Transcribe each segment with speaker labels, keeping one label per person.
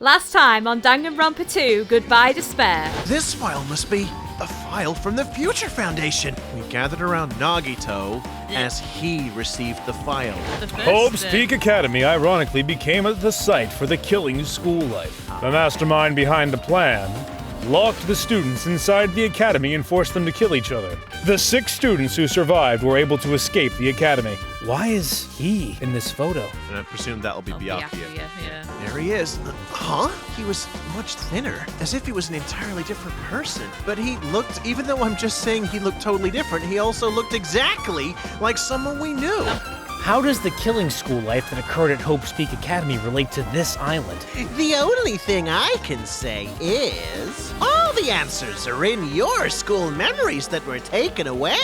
Speaker 1: Last time on Danganronpa 2, Goodye Despair.
Speaker 2: This file must be a file from the Future Foundation. We gathered around Nagito as he received the file.
Speaker 3: Hope's Peak Academy ironically became the site for the killing school life. The mastermind behind the plan locked the students inside the academy and forced them to kill each other. The 6 students who survived were able to escape the academy. Why is he in this photo?
Speaker 2: And I presume that'll be Byakuya.
Speaker 1: Yeah.
Speaker 2: There he is. Huh? He was much thinner, as if he was an entirely different person. But he looked, even though I'm just saying he looked totally different, he also looked exactly like someone we knew.
Speaker 4: How does the killing school life that occurred at Hope's Peak Academy relate to this island?
Speaker 5: The only thing I can say is, all the answers are in your school memories that were taken away.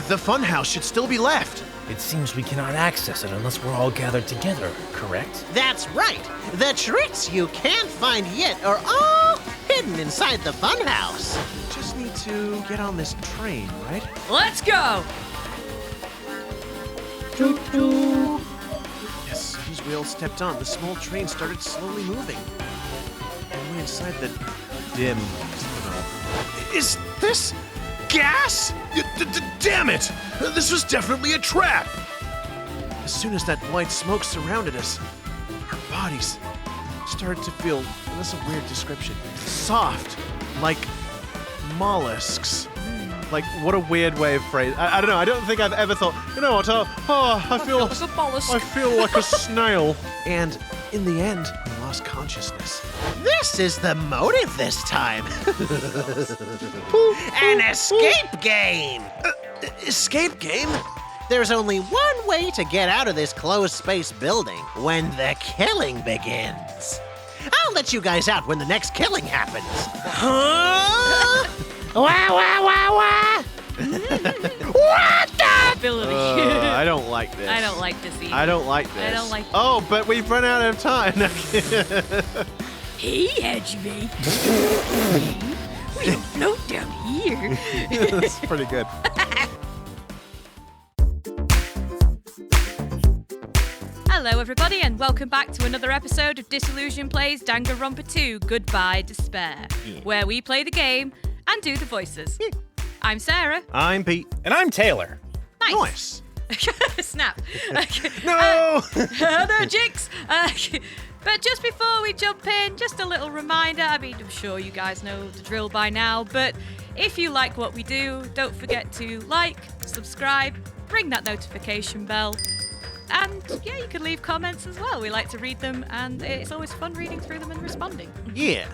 Speaker 2: The funhouse should still be left.
Speaker 4: It seems we cannot access it unless we're all gathered together, correct?
Speaker 5: That's right. The tricks you can't find yet are all hidden inside the funhouse.
Speaker 2: Just need to get on this train, right?
Speaker 1: Let's go!
Speaker 2: Yes, as soon as we all stepped on, the small train started slowly moving. And we're inside the dim tunnel. Is this gas? Damn it! This was definitely a trap! As soon as that white smoke surrounded us, our bodies started to feel, that's a weird description, soft, like mollusks. Like, what a weird way of phrase. I don't know, I don't think I've ever thought, you know what, I feel like a snail. And in the end, we lost consciousness.
Speaker 5: This is the motive this time. An escape game.
Speaker 2: Escape game?
Speaker 5: There's only one way to get out of this closed space building: when the killing begins. I'll let you guys out when the next killing happens.
Speaker 2: Huh?
Speaker 5: Wah, wah, wah, wah! What the?
Speaker 1: Ability.
Speaker 2: I don't like this.
Speaker 1: I don't like this either.
Speaker 2: I don't like this.
Speaker 1: I don't like
Speaker 2: Oh, but we've run out of time.
Speaker 1: He had you, mate. We don't float down here.
Speaker 2: That's pretty good.
Speaker 1: Hello everybody and welcome back to another episode of Disillusion Plays Danganronpa 2 Goodye Despair, where we play the game and do the voices. I'm Sarah.
Speaker 2: I'm Pete.
Speaker 3: And I'm Taylor.
Speaker 2: Nice.
Speaker 1: Snap.
Speaker 2: No!
Speaker 1: No, Jinx. But just before we jump in, just a little reminder. I mean, I'm sure you guys know the drill by now, but if you like what we do, don't forget to like, subscribe, ring that notification bell. And yeah, you can leave comments as well. We like to read them, and it's always fun reading through them and responding.
Speaker 2: Yeah.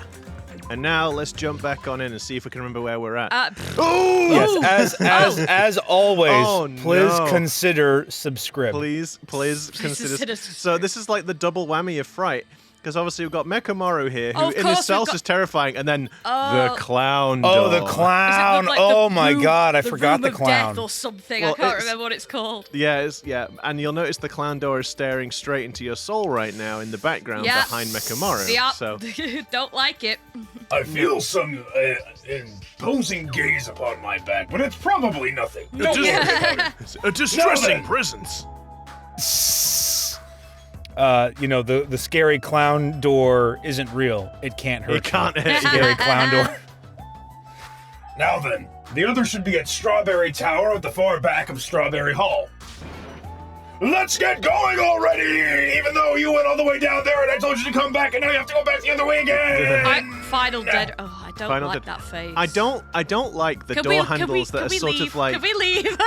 Speaker 2: And now let's jump back on in and see if we can remember where we're at.
Speaker 3: Oh! Yes, as always,
Speaker 2: Oh,
Speaker 3: please
Speaker 2: no.
Speaker 3: consider subscribe.
Speaker 2: Please consider.
Speaker 1: consider-
Speaker 2: So this is like the double whammy of fright. Because obviously we've got Mekamaru here, who
Speaker 1: Oh, of
Speaker 2: in
Speaker 1: course,
Speaker 2: itself
Speaker 1: we've got-
Speaker 2: is terrifying, and then the clown door.
Speaker 3: Oh, the clown!
Speaker 1: Does it look like
Speaker 3: Oh
Speaker 1: the
Speaker 3: my
Speaker 1: room-
Speaker 3: God, I forgot
Speaker 1: room
Speaker 3: the
Speaker 1: of
Speaker 3: clown.
Speaker 1: death or something.
Speaker 2: Well,
Speaker 1: I can't
Speaker 2: it's-
Speaker 1: remember what it's called.
Speaker 2: Yeah, and you'll notice the clown door is staring straight into your soul right now in the background
Speaker 1: Yeah.
Speaker 2: behind Mekamaru.
Speaker 1: Yeah,
Speaker 2: So
Speaker 1: don't like it.
Speaker 6: I feel some imposing gaze upon my back, but it's probably nothing.
Speaker 1: No.
Speaker 2: a distressing
Speaker 6: No,
Speaker 2: presence.
Speaker 3: The scary clown door isn't real. It can't hurt.
Speaker 2: It can't
Speaker 3: you.
Speaker 2: hurt you.
Speaker 3: Scary clown door.
Speaker 6: Now then, the other should be at Strawberry Tower at the far back of Strawberry Hall. Let's get going already! Even though you went all the way down there and I told you to come back and now you have to go back the other way again!
Speaker 1: Final dead. Oh, I don't
Speaker 2: Final
Speaker 1: like
Speaker 2: dead.
Speaker 1: that phase.
Speaker 2: I don't like the door handles that are sort of like
Speaker 1: Can we leave?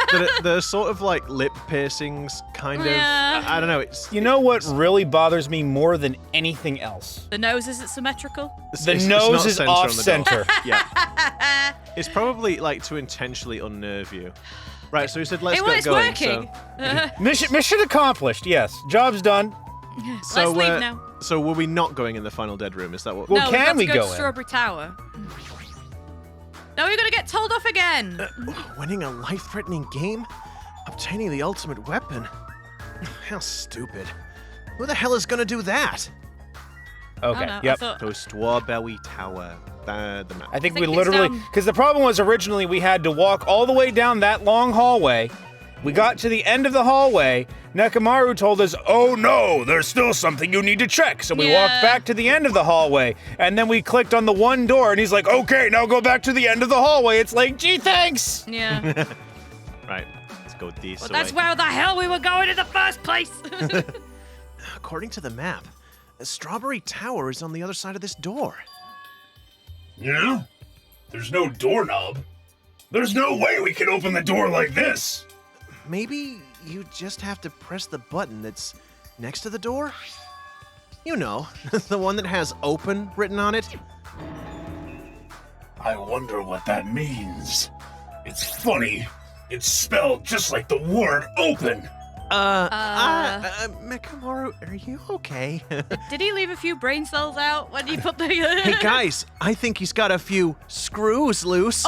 Speaker 2: they're sort of like lip piercings, kind of.
Speaker 1: Yeah.
Speaker 2: I don't know. It's
Speaker 3: You know what really bothers me more than anything else?
Speaker 1: The nose isn't symmetrical.
Speaker 3: The
Speaker 2: it's
Speaker 3: nose
Speaker 2: not
Speaker 3: is
Speaker 2: center on
Speaker 3: off
Speaker 2: the door.
Speaker 3: center.
Speaker 2: Yeah. It's probably like to intentionally unnerve you. Right, so we said let's
Speaker 1: Hey,
Speaker 2: get
Speaker 1: well, it's
Speaker 2: going.
Speaker 1: working.
Speaker 3: Mission accomplished. Yes, job's done.
Speaker 2: So,
Speaker 1: Let's leave now.
Speaker 2: So were we not going in the final dead room? Is that what?
Speaker 3: Well,
Speaker 1: No,
Speaker 3: can we
Speaker 1: we've got to
Speaker 3: go
Speaker 1: to
Speaker 3: in?
Speaker 1: Strawberry Tower. No, we're gonna get told off again.
Speaker 2: Winning a life-threatening game? Obtaining the ultimate weapon? How stupid. Who the hell is gonna do that?
Speaker 3: Okay.
Speaker 1: Oh, no, I
Speaker 3: Yep.
Speaker 1: thought-
Speaker 2: To Strawberry Tower. The map.
Speaker 3: I think
Speaker 1: I
Speaker 3: we
Speaker 1: think it's
Speaker 3: literally,
Speaker 1: down-
Speaker 3: because the problem was originally we had to walk all the way down that long hallway We got to the end of the hallway. Nekomaru told us, oh no, there's still something you need to check. So we walked back to the end of the hallway, and then we clicked on the one door, and he's like, okay, now go back to the end of the hallway. It's like, gee, thanks.
Speaker 1: Yeah.
Speaker 2: Right. Let's go this
Speaker 1: Well,
Speaker 2: way.
Speaker 1: that's where the hell we were going in the first place.
Speaker 2: According to the map, the Strawberry Tower is on the other side of this door.
Speaker 6: Yeah? There's no doorknob. There's no way we can open the door like this.
Speaker 2: Maybe you just have to press the button that's next to the door? You know, the one that has open written on it.
Speaker 6: I wonder what that means. It's funny. It's spelled just like the word open.
Speaker 2: Mekamaru, are you okay?
Speaker 1: Did he leave a few brain cells out when he put the...
Speaker 2: Hey guys, I think he's got a few screws loose.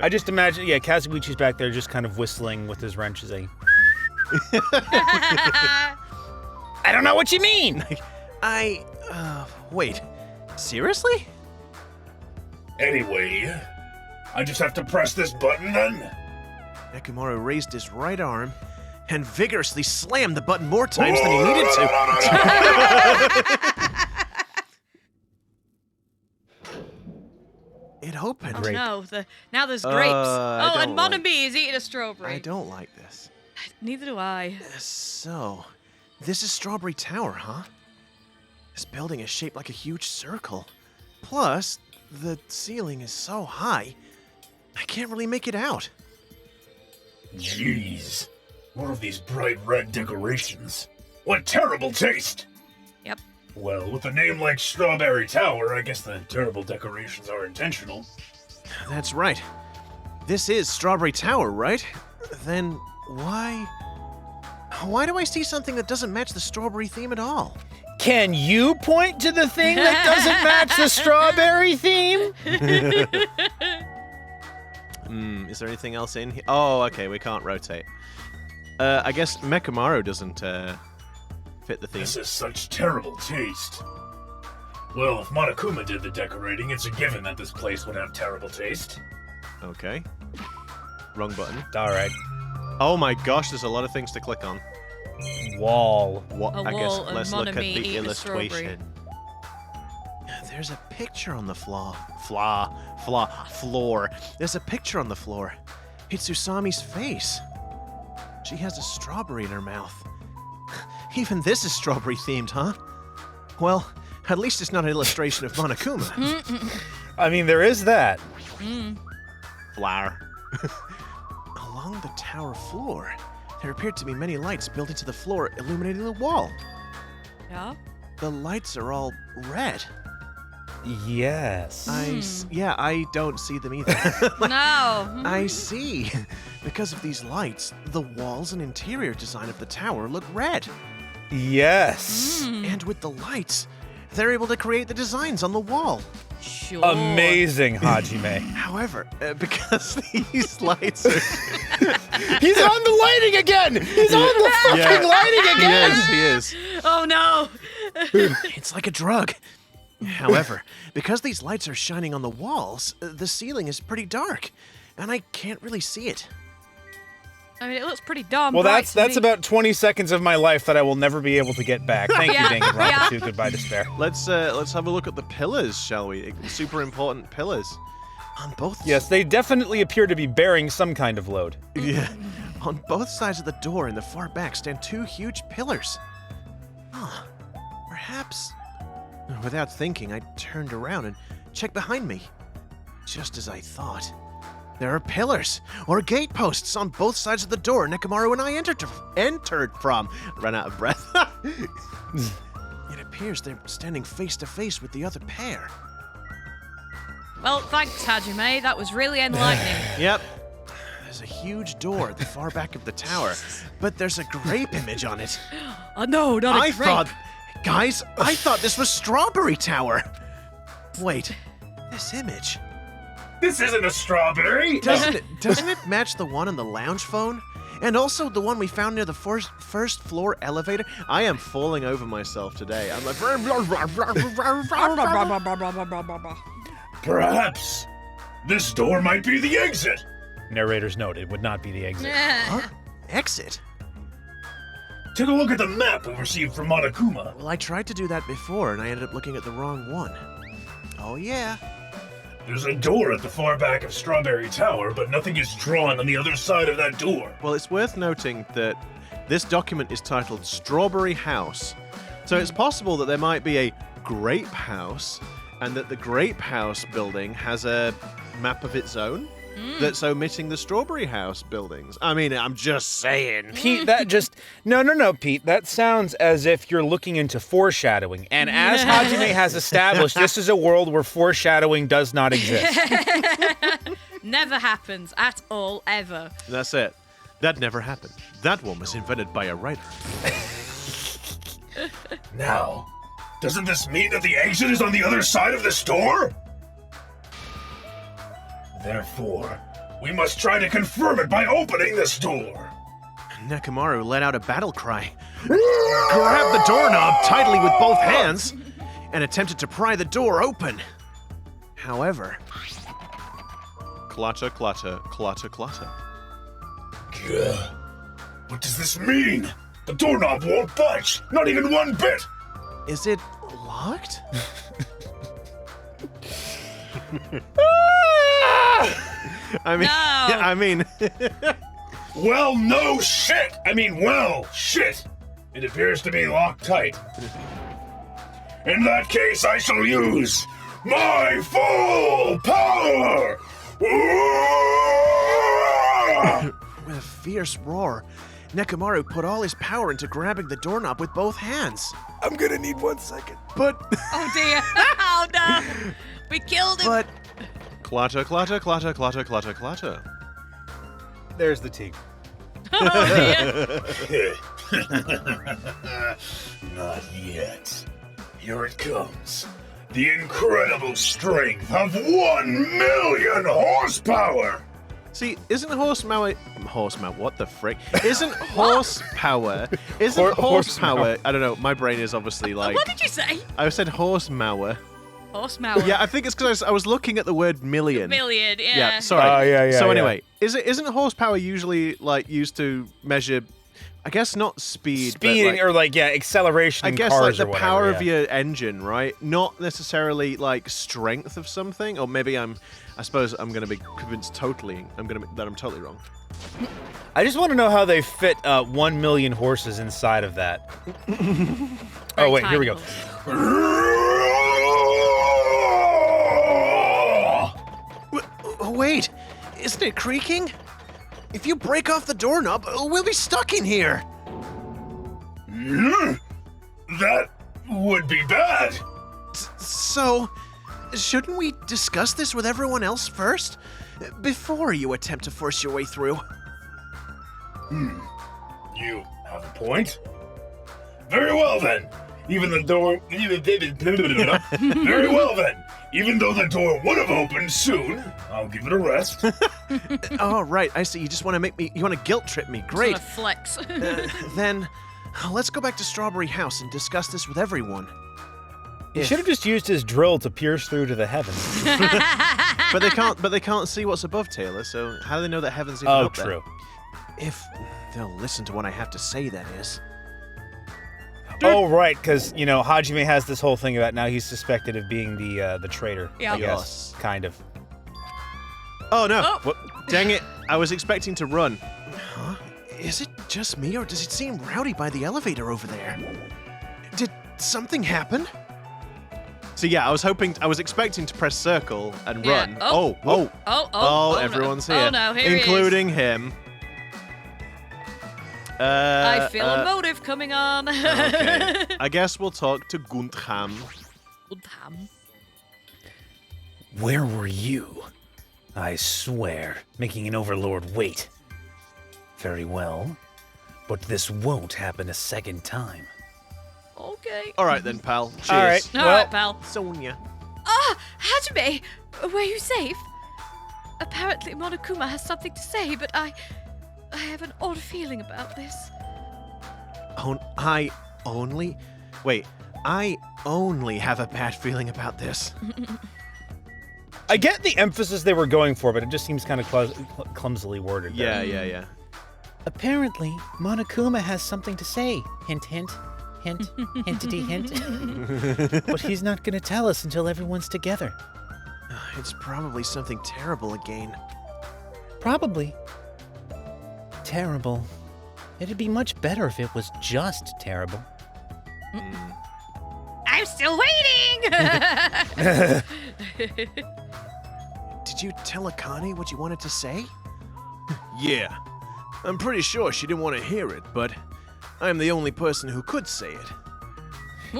Speaker 3: I just imagine, Kazuichi's back there just kind of whistling with his wrench as a... I don't know what you mean!
Speaker 2: Wait, seriously?
Speaker 6: Anyway, I just have to press this button then?
Speaker 2: Nekomaru raised his right arm and vigorously slammed the button more times than he needed to. It opened.
Speaker 1: Oh no, now there's grapes. And Monokuma is eating a strawberry.
Speaker 2: I don't like this.
Speaker 1: Neither do I.
Speaker 2: So, this is Strawberry Tower, huh? This building is shaped like a huge circle. Plus, the ceiling is so high, I can't really make it out.
Speaker 6: Jeez. More of these bright red decorations. What terrible taste!
Speaker 1: Yep.
Speaker 6: Well, with a name like Strawberry Tower, I guess the terrible decorations are intentional.
Speaker 2: That's right. This is Strawberry Tower, right? Then why do I see something that doesn't match the strawberry theme at all?
Speaker 3: Can you point to the thing that doesn't match the strawberry theme?
Speaker 2: Is there anything else in here? Oh, okay, we can't rotate. I guess Mekamaru doesn't fit the theme.
Speaker 6: This is such terrible taste. Well, if Monokuma did the decorating, it's a given that this place would have terrible taste.
Speaker 2: Okay. Wrong button.
Speaker 3: All right.
Speaker 2: Oh my gosh, there's a lot of things to click on.
Speaker 3: Wall.
Speaker 2: What?
Speaker 1: A
Speaker 2: I guess
Speaker 1: wall and
Speaker 2: let's look at
Speaker 1: Monokuma
Speaker 2: the
Speaker 1: eating a strawberry.
Speaker 2: illustration. There's a picture on the floor. There's a picture on the floor. It's Usami's face. She has a strawberry in her mouth. Even this is strawberry themed, huh? Well, at least it's not an illustration of Monokuma.
Speaker 3: I mean, there is that.
Speaker 2: Flower. Along the tower floor, there appeared to be many lights built into the floor, illuminating the wall.
Speaker 1: Yeah?
Speaker 2: The lights are all red.
Speaker 3: Yes.
Speaker 2: I don't see them either.
Speaker 1: No.
Speaker 2: I see. Because of these lights, the walls and interior design of the tower look red.
Speaker 3: Yes.
Speaker 2: And with the lights, they're able to create the designs on the wall.
Speaker 1: Sure.
Speaker 3: Amazing, Hajime.
Speaker 2: However, because these lights are...
Speaker 3: He's on the lighting again! He's on the fucking lighting again!
Speaker 2: He is.
Speaker 1: Oh no.
Speaker 2: It's like a drug. However, because these lights are shining on the walls, the ceiling is pretty dark, and I can't really see it.
Speaker 1: I mean, it looks pretty dumb.
Speaker 3: Well, that's about 20 seconds of my life that I will never be able to get back. Thank you, Danganronpa 2. Goodbye, Despair.
Speaker 2: Let's have a look at the pillars, shall we? Super important pillars. On both
Speaker 3: Yes, they definitely appear to be bearing some kind of load.
Speaker 2: Yeah. On both sides of the door in the far back stand two huge pillars. Huh. Perhaps... Without thinking, I turned around and checked behind me. Just as I thought. There are pillars, or gate posts, on both sides of the door Nekomaru and I entered from. Ran out of breath. It appears they're standing face to face with the other pair.
Speaker 1: Well, thanks, Hajime. That was really enlightening.
Speaker 2: Yep. There's a huge door at the far back of the tower, but there's a grape image on it.
Speaker 1: Oh no, not a grape.
Speaker 2: Guys, I thought this was Strawberry Tower. Wait, this image.
Speaker 6: This isn't a strawberry!
Speaker 2: Doesn't it match the one on the lounge phone? And also the one we found near the first floor elevator. I am falling over myself today. I'm like...
Speaker 6: Perhaps this door might be the exit.
Speaker 3: Narrator's note, it would not be the exit.
Speaker 2: Huh? Exit?
Speaker 6: Take a look at the map we received from Monokuma.
Speaker 2: Well, I tried to do that before, and I ended up looking at the wrong one. Oh, yeah.
Speaker 6: There's a door at the far back of Strawberry Tower, but nothing is drawn on the other side of that door.
Speaker 2: Well, it's worth noting that this document is titled Strawberry House. So it's possible that there might be a Grape House, and that the Grape House building has a map of its own that's omitting the Strawberry House buildings. I mean, I'm just saying.
Speaker 3: Pete, that just... No, Pete. That sounds as if you're looking into foreshadowing. And as Hajime has established, this is a world where foreshadowing does not exist.
Speaker 1: Never happens at all, ever.
Speaker 2: That's it. That never happened. That one was invented by a writer.
Speaker 6: Now, doesn't this mean that the exit is on the other side of this door? Therefore, we must try to confirm it by opening this door.
Speaker 2: Nekomaru let out a battle cry, grabbed the doorknob tightly with both hands, and attempted to pry the door open. However, clatter, clatter, clatter, clatter.
Speaker 6: Gah. What does this mean? The doorknob won't budge, not even one bit.
Speaker 2: Is it locked? I mean,
Speaker 6: Well, no shit! Well, shit! It appears to be locked tight. In that case, I shall use my full power!
Speaker 2: with a fierce roar, Nekomaru put all his power into grabbing the doorknob with both hands.
Speaker 6: I'm gonna need 1 second.
Speaker 2: But,
Speaker 1: Oh dear. Oh no. We killed him.
Speaker 2: but, clatter, clatter, clatter, clatter, clatter, clatter.
Speaker 3: There's the tea.
Speaker 1: Oh dear.
Speaker 6: Not yet. Here it comes. The incredible strength of 1 million horsepower!
Speaker 2: See, isn't horsepower, what the frick? Isn't horsepower, horsepower, I don't know, my brain is obviously like...
Speaker 1: What did you say?
Speaker 2: I said horsepower.
Speaker 1: Horsepower.
Speaker 2: Yeah, I think it's because I was looking at the word million.
Speaker 1: Million, yeah.
Speaker 2: Yeah, sorry.
Speaker 3: Yeah,
Speaker 2: so
Speaker 3: yeah.
Speaker 2: anyway, isn't horsepower usually like used to measure, I guess not speed,
Speaker 3: Speeding
Speaker 2: but, like,
Speaker 3: acceleration
Speaker 2: I
Speaker 3: in
Speaker 2: guess
Speaker 3: cars
Speaker 2: like the
Speaker 3: or whatever,
Speaker 2: power of
Speaker 3: yeah.
Speaker 2: your engine, right? Not necessarily like strength of something, or maybe I suppose I'm going to be convinced totally, that I'm totally wrong.
Speaker 3: I just want to know how they fit 1 million horses inside of that. Oh, wait, here we go.
Speaker 2: Oh, wait, isn't it creaking? If you break off the doorknob, we'll be stuck in here.
Speaker 6: That would be bad.
Speaker 2: So, shouldn't we discuss this with everyone else first? Before you attempt to force your way through?
Speaker 6: You have a point. Very well then. Even the door. Very well then. Even though the door would have opened soon, I'll give it a rest.
Speaker 2: Oh, right, I see. You just want to you want to guilt trip me. Great.
Speaker 1: Just wanna flex.
Speaker 2: Then, let's go back to Strawberry House and discuss this with everyone.
Speaker 3: He should have just used his drill to pierce through to the heavens.
Speaker 2: But they can't see what's above Taylor, so how do they know that heaven's even up there?
Speaker 3: True.
Speaker 2: If they'll listen to what I have to say, that is.
Speaker 3: Oh, right, because, Hajime has this whole thing about now he's suspected of being the traitor.
Speaker 1: Yeah.
Speaker 3: I guess, kind of.
Speaker 2: Oh, no.
Speaker 1: Oh.
Speaker 2: What? Dang it. I was expecting to run. Huh? Is it just me, or does it seem rowdy by the elevator over there? Did something happen? So yeah, I was expecting to press circle and
Speaker 1: Yeah.
Speaker 2: run.
Speaker 1: Oh,
Speaker 2: Everyone's
Speaker 1: no.
Speaker 2: here.
Speaker 1: Oh no, here
Speaker 2: including him.
Speaker 1: I feel a motive coming on.
Speaker 2: Okay. I guess we'll talk to Guntham.
Speaker 1: Goodham.
Speaker 4: Where were you? I swear, making an overlord wait. Very well, but this won't happen a second time.
Speaker 1: Okay.
Speaker 2: All right then, pal. Cheers.
Speaker 3: All right.
Speaker 1: All right, pal.
Speaker 2: Sonia.
Speaker 1: Ah, Hajime, were you safe? Apparently Monokuma has something to say, but I I have an odd feeling about this.
Speaker 2: I only have a bad feeling about this.
Speaker 3: I get the emphasis they were going for, but it just seems kind of clumsily worded. there.
Speaker 2: Yeah.
Speaker 4: Apparently, Monokuma has something to say. Hint, hint. Hint, hintity, hint. But he's not gonna tell us until everyone's together.
Speaker 2: It's probably something terrible again.
Speaker 4: Probably. Terrible. It'd be much better if it was just terrible.
Speaker 1: I'm still waiting!
Speaker 2: Did you tell Akane what you wanted to say? Yeah. I'm pretty sure she didn't want to hear it, but I'm the only person who could say it.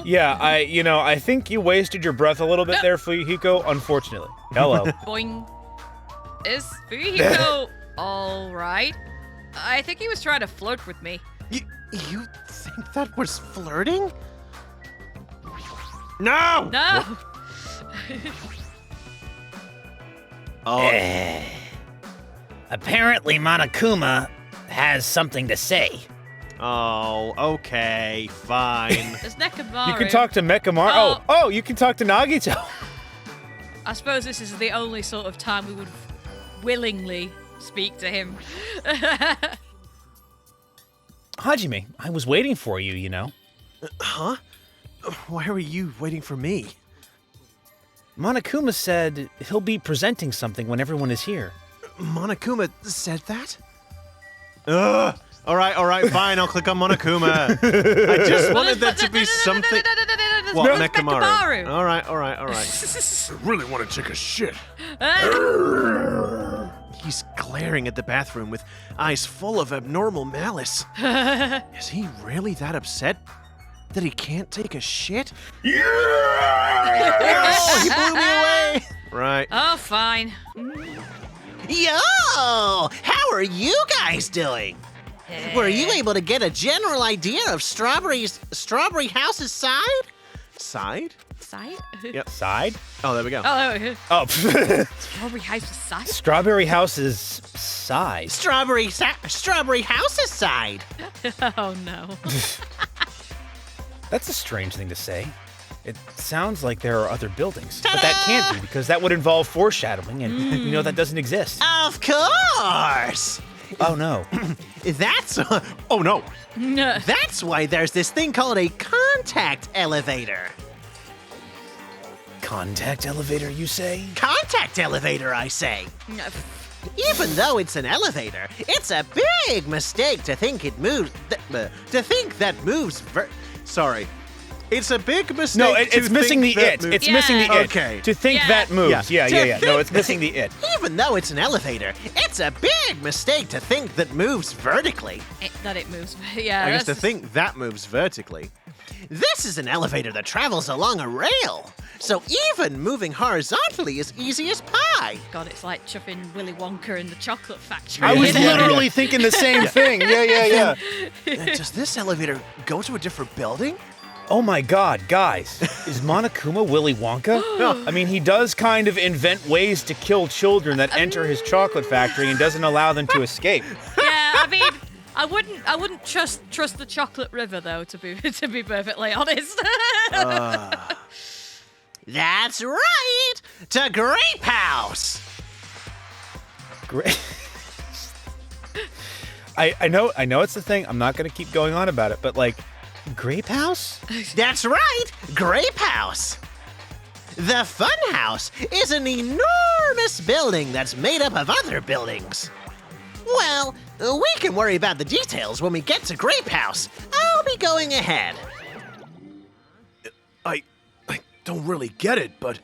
Speaker 3: Yeah, I think you wasted your breath a little bit there, Fuyuhiko, unfortunately. Hello.
Speaker 1: Boing. Is Fuyuhiko alright? I think he was trying to flirt with me.
Speaker 2: You think that was flirting? No!
Speaker 1: No!
Speaker 2: Oh,
Speaker 4: Apparently, Monokuma has something to say.
Speaker 2: oh, okay, fine.
Speaker 1: There's Nekomaru.
Speaker 3: You can talk to Mekamaru. Oh, you can talk to Nagito.
Speaker 1: I suppose this is the only sort of time we would willingly speak to him.
Speaker 3: Hajime, I was waiting for you, you know.
Speaker 2: Huh? Why were you waiting for me?
Speaker 3: Monokuma said he'll be presenting something when everyone is here.
Speaker 2: Monokuma said that? All right, fine, I'll click on Monokuma. I just wanted there to be something... What, Mekamaru? All right. I really want to take a shit. He's glaring at the bathroom with eyes full of abnormal malice. Is he really that upset that he can't take a shit?
Speaker 6: Yeah!
Speaker 2: Oh, he blew me away! Right.
Speaker 1: Oh, fine.
Speaker 5: Yo! How are you guys doing? Were you able to get a general idea of Strawberry House's side?
Speaker 2: Side?
Speaker 1: Side?
Speaker 2: Yep.
Speaker 3: Side?
Speaker 2: Oh, there we go.
Speaker 1: Oh,
Speaker 3: Oh,
Speaker 1: Strawberry House's side?
Speaker 3: Strawberry House's size.
Speaker 5: Strawberry House's side.
Speaker 1: Oh, no.
Speaker 3: That's a strange thing to say. It sounds like there are other buildings, but that can't be because that would involve foreshadowing, and you know that doesn't exist.
Speaker 5: Of course!
Speaker 3: Oh no.
Speaker 5: That's... oh, no.
Speaker 1: No.
Speaker 5: That's why there's this thing called a contact elevator.
Speaker 3: Contact elevator, you say?
Speaker 5: Contact elevator, I say. Even though it's an elevator, it's a big mistake to think it moves... to think that moves...
Speaker 2: Sorry. It's a big mistake.
Speaker 3: No, it's missing the it. It's missing the it.
Speaker 2: Okay.
Speaker 3: To think
Speaker 1: Yeah.
Speaker 3: that moves.
Speaker 2: Yeah.
Speaker 3: Yeah. No, it's missing the it.
Speaker 5: Even though it's an elevator, it's a big mistake to think that moves vertically.
Speaker 1: That it moves. Yeah.
Speaker 2: I guess to
Speaker 1: that's-
Speaker 2: think that moves vertically.
Speaker 5: This is an elevator that travels along a rail, so even moving horizontally is easy as pie.
Speaker 1: God, it's like chuffing Willy Wonka in the chocolate factory.
Speaker 3: I was
Speaker 1: isn't it?
Speaker 3: literally thinking the same thing. Yeah.
Speaker 2: Does this elevator go to a different building?
Speaker 3: Oh my God, guys. Is Monokuma Willy Wonka? No. I mean, he does kind of invent ways to kill children that enter his chocolate factory and doesn't allow them to escape.
Speaker 1: Yeah, I mean, I wouldn't trust the chocolate river though. To be perfectly honest.
Speaker 5: That's right, to Grape House.
Speaker 3: Great. I know it's the thing. I'm not gonna keep going on about it, but like, Grape House?
Speaker 5: That's right, Grape House. The funhouse is an enormous building that's made up of other buildings. Well, we can worry about the details when we get to Grape House. I'll be going ahead.
Speaker 2: I don't really get it, but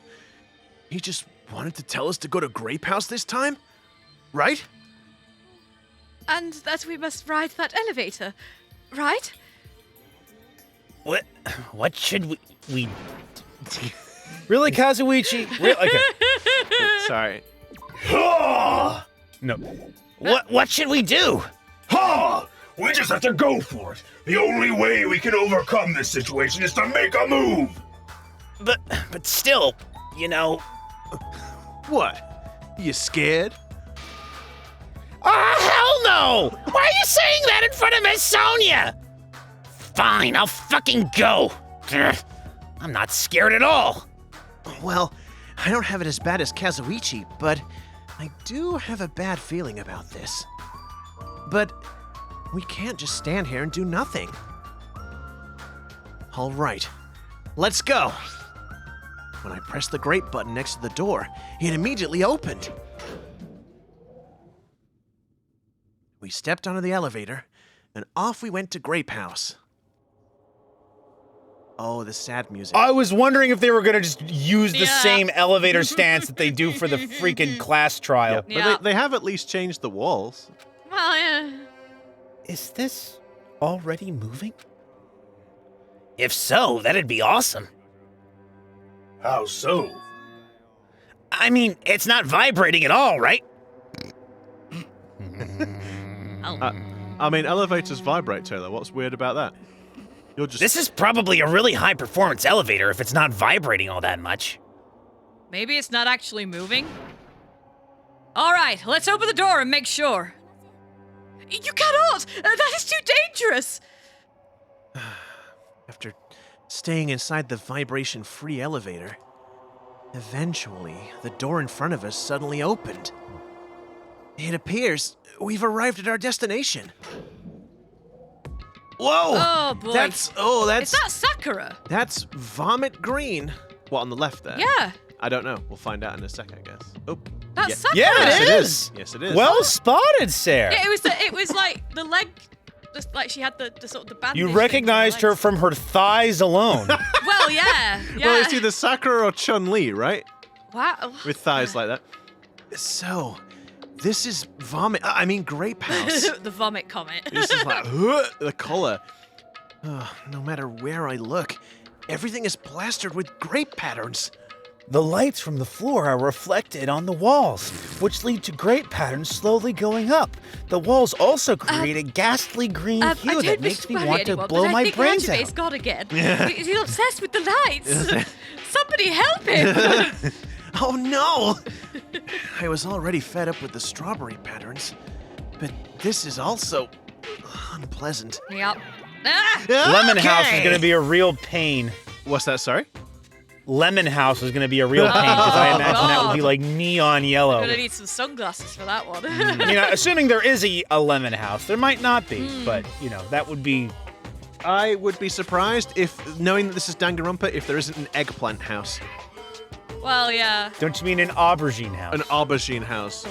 Speaker 2: he just wanted to tell us to go to Grape House this time? Right?
Speaker 1: And that we must ride that elevator, right?
Speaker 4: What should we
Speaker 3: Really, Kazuichi? Okay.
Speaker 2: Sorry.
Speaker 3: No.
Speaker 4: What should we do?
Speaker 6: Ha! We just have to go for it. The only way we can overcome this situation is to make a move.
Speaker 4: But still, you know.
Speaker 2: What? You scared?
Speaker 4: Hell no! Why are you saying that in front of Miss Sonia? Fine, I'll fucking go. Ugh, I'm not scared at all.
Speaker 2: Well, I don't have it as bad as Kazuichi, but I do have a bad feeling about this. But we can't just stand here and do nothing. All right, let's go. When I pressed the grape button next to the door, it immediately opened. We stepped onto the elevator, and off we went to Grape House. Oh, the sad music.
Speaker 3: I was wondering if they were gonna just use the same elevator stance that they do for the freaking class trial.
Speaker 2: But they have at least changed the walls.
Speaker 1: Well, yeah.
Speaker 4: Is this already moving? If so, that'd be awesome.
Speaker 6: How so?
Speaker 4: I mean, it's not vibrating at all, right?
Speaker 2: I mean, elevators vibrate, Taylor. What's weird about that? You're just...
Speaker 4: This is probably a really high-performance elevator if it's not vibrating all that much.
Speaker 1: Maybe it's not actually moving? All right, let's open the door and make sure. You cannot! That is too dangerous!
Speaker 2: After staying inside the vibration-free elevator, eventually, the door in front of us suddenly opened. It appears we've arrived at our destination. Whoa!
Speaker 1: Oh, boy.
Speaker 2: That's
Speaker 1: Is that Sakura?
Speaker 2: that's vomit green. What, on the left there?
Speaker 1: Yeah,
Speaker 2: I don't know. We'll find out in a second, I guess. Oh,
Speaker 1: that's
Speaker 2: yeah.
Speaker 1: Sakura.
Speaker 3: Yeah,
Speaker 2: Yes,
Speaker 3: it is.
Speaker 2: Yes, it is.
Speaker 3: Well spotted, Sarah.
Speaker 1: Yeah, it was like the leg, just like she had the sort of the bandage.
Speaker 3: You
Speaker 1: thing for
Speaker 3: recognized
Speaker 1: the
Speaker 3: her
Speaker 1: legs.
Speaker 3: from her thighs alone.
Speaker 1: Well, yeah.
Speaker 2: Well, it's either Sakura or Chun-Li, right?
Speaker 1: Wow.
Speaker 2: With thighs like that. So, this is vomit. I mean, Grape House.
Speaker 1: The vomit comet.
Speaker 2: This is like the color. No matter where I look, everything is plastered with grape patterns.
Speaker 4: The lights from the floor are reflected on the walls, which lead to grape patterns slowly going up. The walls also create a ghastly green hue that makes me want to blow my brains out.
Speaker 1: He's gone again. He's obsessed with the lights. Somebody help him.
Speaker 2: Oh no! I was already fed up with the strawberry patterns, but this is also unpleasant.
Speaker 1: Yep. Ah!
Speaker 3: Lemon House is
Speaker 2: Okay.
Speaker 3: gonna be a real pain.
Speaker 2: What's that, sorry?
Speaker 3: Lemon House is gonna be a real pain because I
Speaker 1: Oh,
Speaker 3: imagine that would be
Speaker 1: God.
Speaker 3: like neon yellow.
Speaker 1: I'm gonna need some sunglasses for that one.
Speaker 3: I mean, assuming there is a Lemon House, there might not be, but you know that would be.
Speaker 2: I would be surprised if, knowing that this is Danganronpa, if there isn't an eggplant house.
Speaker 1: Well, yeah.
Speaker 3: Don't you mean an aubergine house?
Speaker 2: An aubergine house.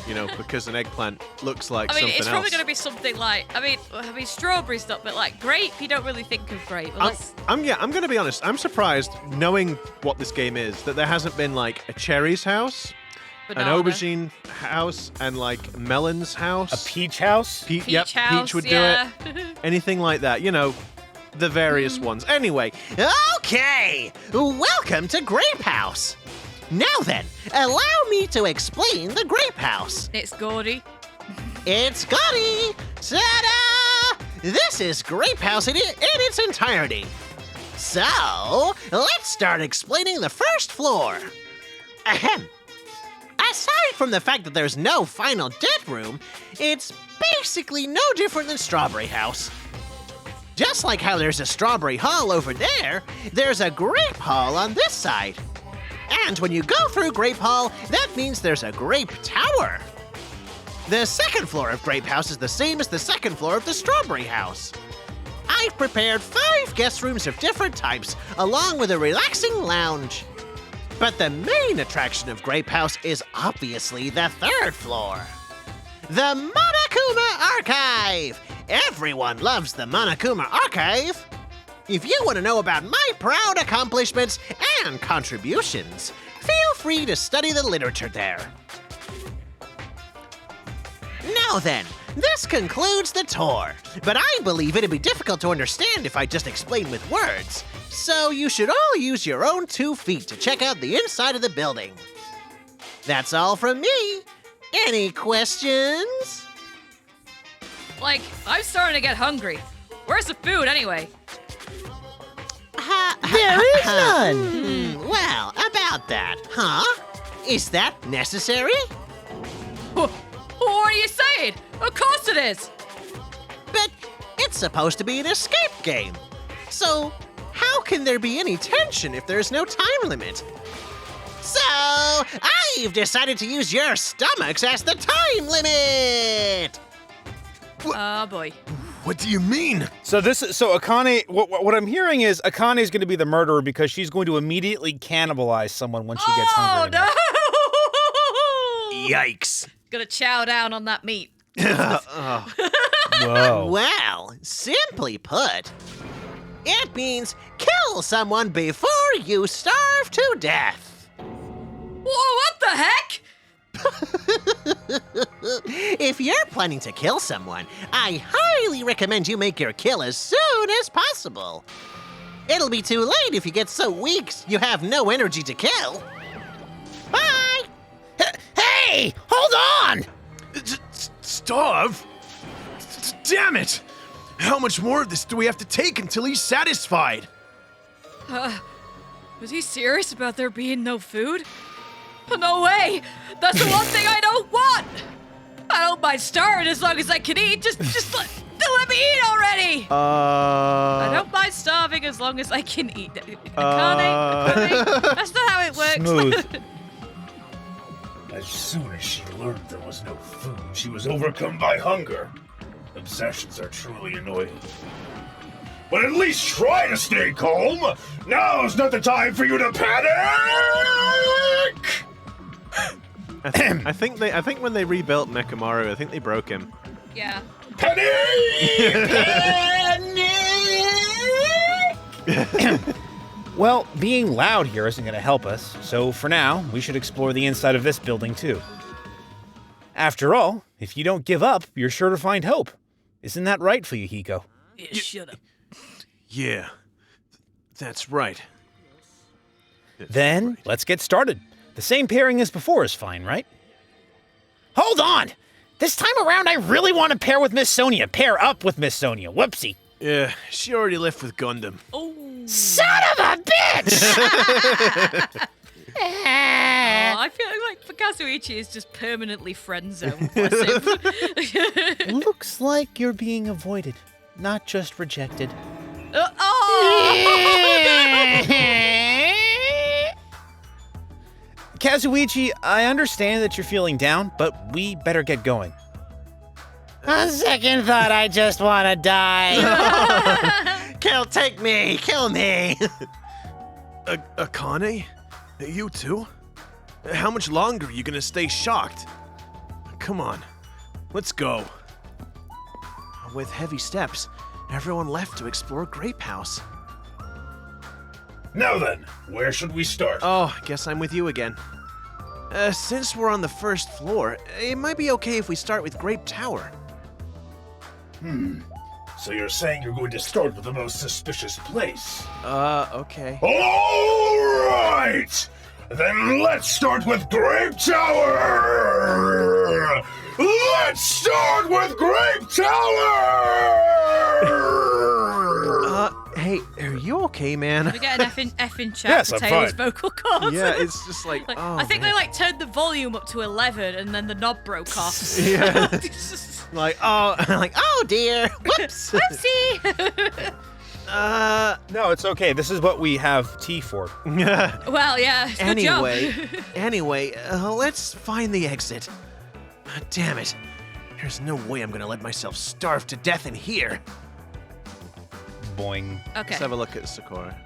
Speaker 2: You know, because an eggplant looks like
Speaker 1: I mean,
Speaker 2: something
Speaker 1: it's probably
Speaker 2: else.
Speaker 1: going to be something like, I mean, strawberries not, but like grape, you don't really think of grape. Unless,
Speaker 2: I'm going to be honest. I'm surprised, knowing what this game is, that there hasn't been like a cherries house,
Speaker 1: banana.
Speaker 2: an aubergine house, and like melons house.
Speaker 3: A peach house?
Speaker 2: Peach,
Speaker 1: Peach
Speaker 2: yep,
Speaker 1: house,
Speaker 2: Peach would
Speaker 1: yeah.
Speaker 2: do it. Anything like that, you know, the various ones. Anyway, okay, welcome to Grape House. Now then, allow me to explain the Grape House.
Speaker 1: It's gaudy.
Speaker 2: It's Goodye! Ta-da! This is Grape House in its entirety. So, let's start explaining the first floor. Ahem. Aside from the fact that there's no final dead room, it's basically no different than Strawberry House. Just like how there's a Strawberry Hall over there, there's a Grape Hall on this side. And when you go through Grape Hall, that means there's a Grape Tower. The second floor of Grape House is the same as the second floor of the Strawberry House. I've prepared 5 guest rooms of different types, along with a relaxing lounge. But the main attraction of Grape House is obviously the third floor. The Monokuma Archive! Everyone loves the Monokuma Archive! If you want to know about my proud accomplishments and contributions, feel free to study the literature there. Now then, this concludes the tour, but I believe it'd be difficult to understand if I just explained with words, so you should all use your own 2 feet to check out the inside of the building. That's all from me. Any questions?
Speaker 1: Like, I'm starting to get hungry. Where's the food anyway?
Speaker 4: There is none.
Speaker 5: Well, about that, huh? Is that necessary?
Speaker 1: What are you saying? Of course it is.
Speaker 5: But it's supposed to be an escape game. So, how can there be any tension if there's no time limit? So, I've decided to use your stomachs as the time limit!
Speaker 1: Oh, boy.
Speaker 2: What do you mean?
Speaker 4: So Akane, what I'm hearing is Akane is going to be the murderer because she's going to immediately cannibalize someone when she gets hungry.
Speaker 1: Oh, no!
Speaker 2: Yikes.
Speaker 1: Gonna chow down on that meat.
Speaker 4: Whoa.
Speaker 5: Well, simply put, it means kill someone before you starve to death.
Speaker 1: Whoa, what the heck?
Speaker 5: If you're planning to kill someone, I highly recommend you make your kill as soon as possible. It'll be too late if you get so weak you have no energy to kill. Bye!
Speaker 4: Hey, hold on!
Speaker 2: Starve? Damn it! How much more of this do we have to take until he's satisfied?
Speaker 1: Was he serious about there being no food? Oh, no way! That's the one thing I don't want! I don't mind starving as long as I can eat. Just let me eat already! I don't mind starving as long as I can eat. Akane? That's not how it works.
Speaker 4: Smooth.
Speaker 6: As soon as she learned there was no food, she was overcome by hunger. Obsessions are truly annoying. But at least try to stay calm! Now's not the time for you to panic!
Speaker 2: I think when they rebuilt Mechamaru, I think they broke him.
Speaker 1: Yeah.
Speaker 6: Panic!
Speaker 4: Well, being loud here isn't going to help us, so for now, we should explore the inside of this building too. After all, if you don't give up, you're sure to find hope. Isn't that right for you, Hiko?
Speaker 1: Yeah, shut up.
Speaker 2: Yeah, that's right.
Speaker 4: Then, let's get started. The same pairing as before is fine, right? Hold on! This time around, I really want to pair with Miss Sonia. Pair up with Miss Sonia. Whoopsie.
Speaker 2: Yeah, she already left with Gundam.
Speaker 1: Oh.
Speaker 4: Son of a bitch!
Speaker 1: I feel like Kazuichi is just permanently friend zoned. Bless him.
Speaker 4: Looks like you're being avoided, not just rejected. Kazuichi, I understand that you're feeling down, but we better get going. On second thought, I just want to die.
Speaker 5: Take me! Kill me!
Speaker 2: Akane? You too? How much longer are you gonna stay shocked? Come on, let's go. With heavy steps, everyone left to explore Grape House.
Speaker 6: Now then, where should we start?
Speaker 2: Oh, guess I'm with you again. Since we're on the first floor, it might be okay if we start with Grape Tower.
Speaker 6: So you're saying you're going to start with the most suspicious place?
Speaker 2: Okay.
Speaker 6: All right! Then let's start with Grape Tower! Let's start with Grape Tower!
Speaker 2: Hey, are you okay, man?
Speaker 1: We get an effing chat
Speaker 3: Yes,
Speaker 1: for
Speaker 3: I'm
Speaker 1: Taylor's
Speaker 3: fine.
Speaker 1: vocal cords.
Speaker 2: Yeah, it's just like,
Speaker 1: Like,
Speaker 2: oh,
Speaker 1: I think
Speaker 2: man.
Speaker 1: they turned the volume up to 11 and then the knob broke off.
Speaker 2: Yeah.
Speaker 1: It's just-
Speaker 2: like, oh dear. Whoops.
Speaker 1: Whoopsie!
Speaker 4: No, it's okay. This is what we have tea for.
Speaker 1: Well, yeah, good
Speaker 2: Anyway, let's find the exit. Damn it. There's no way I'm gonna let myself starve to death in here.
Speaker 4: Boing.
Speaker 1: job. Okay.
Speaker 2: Let's have a look at Sakura.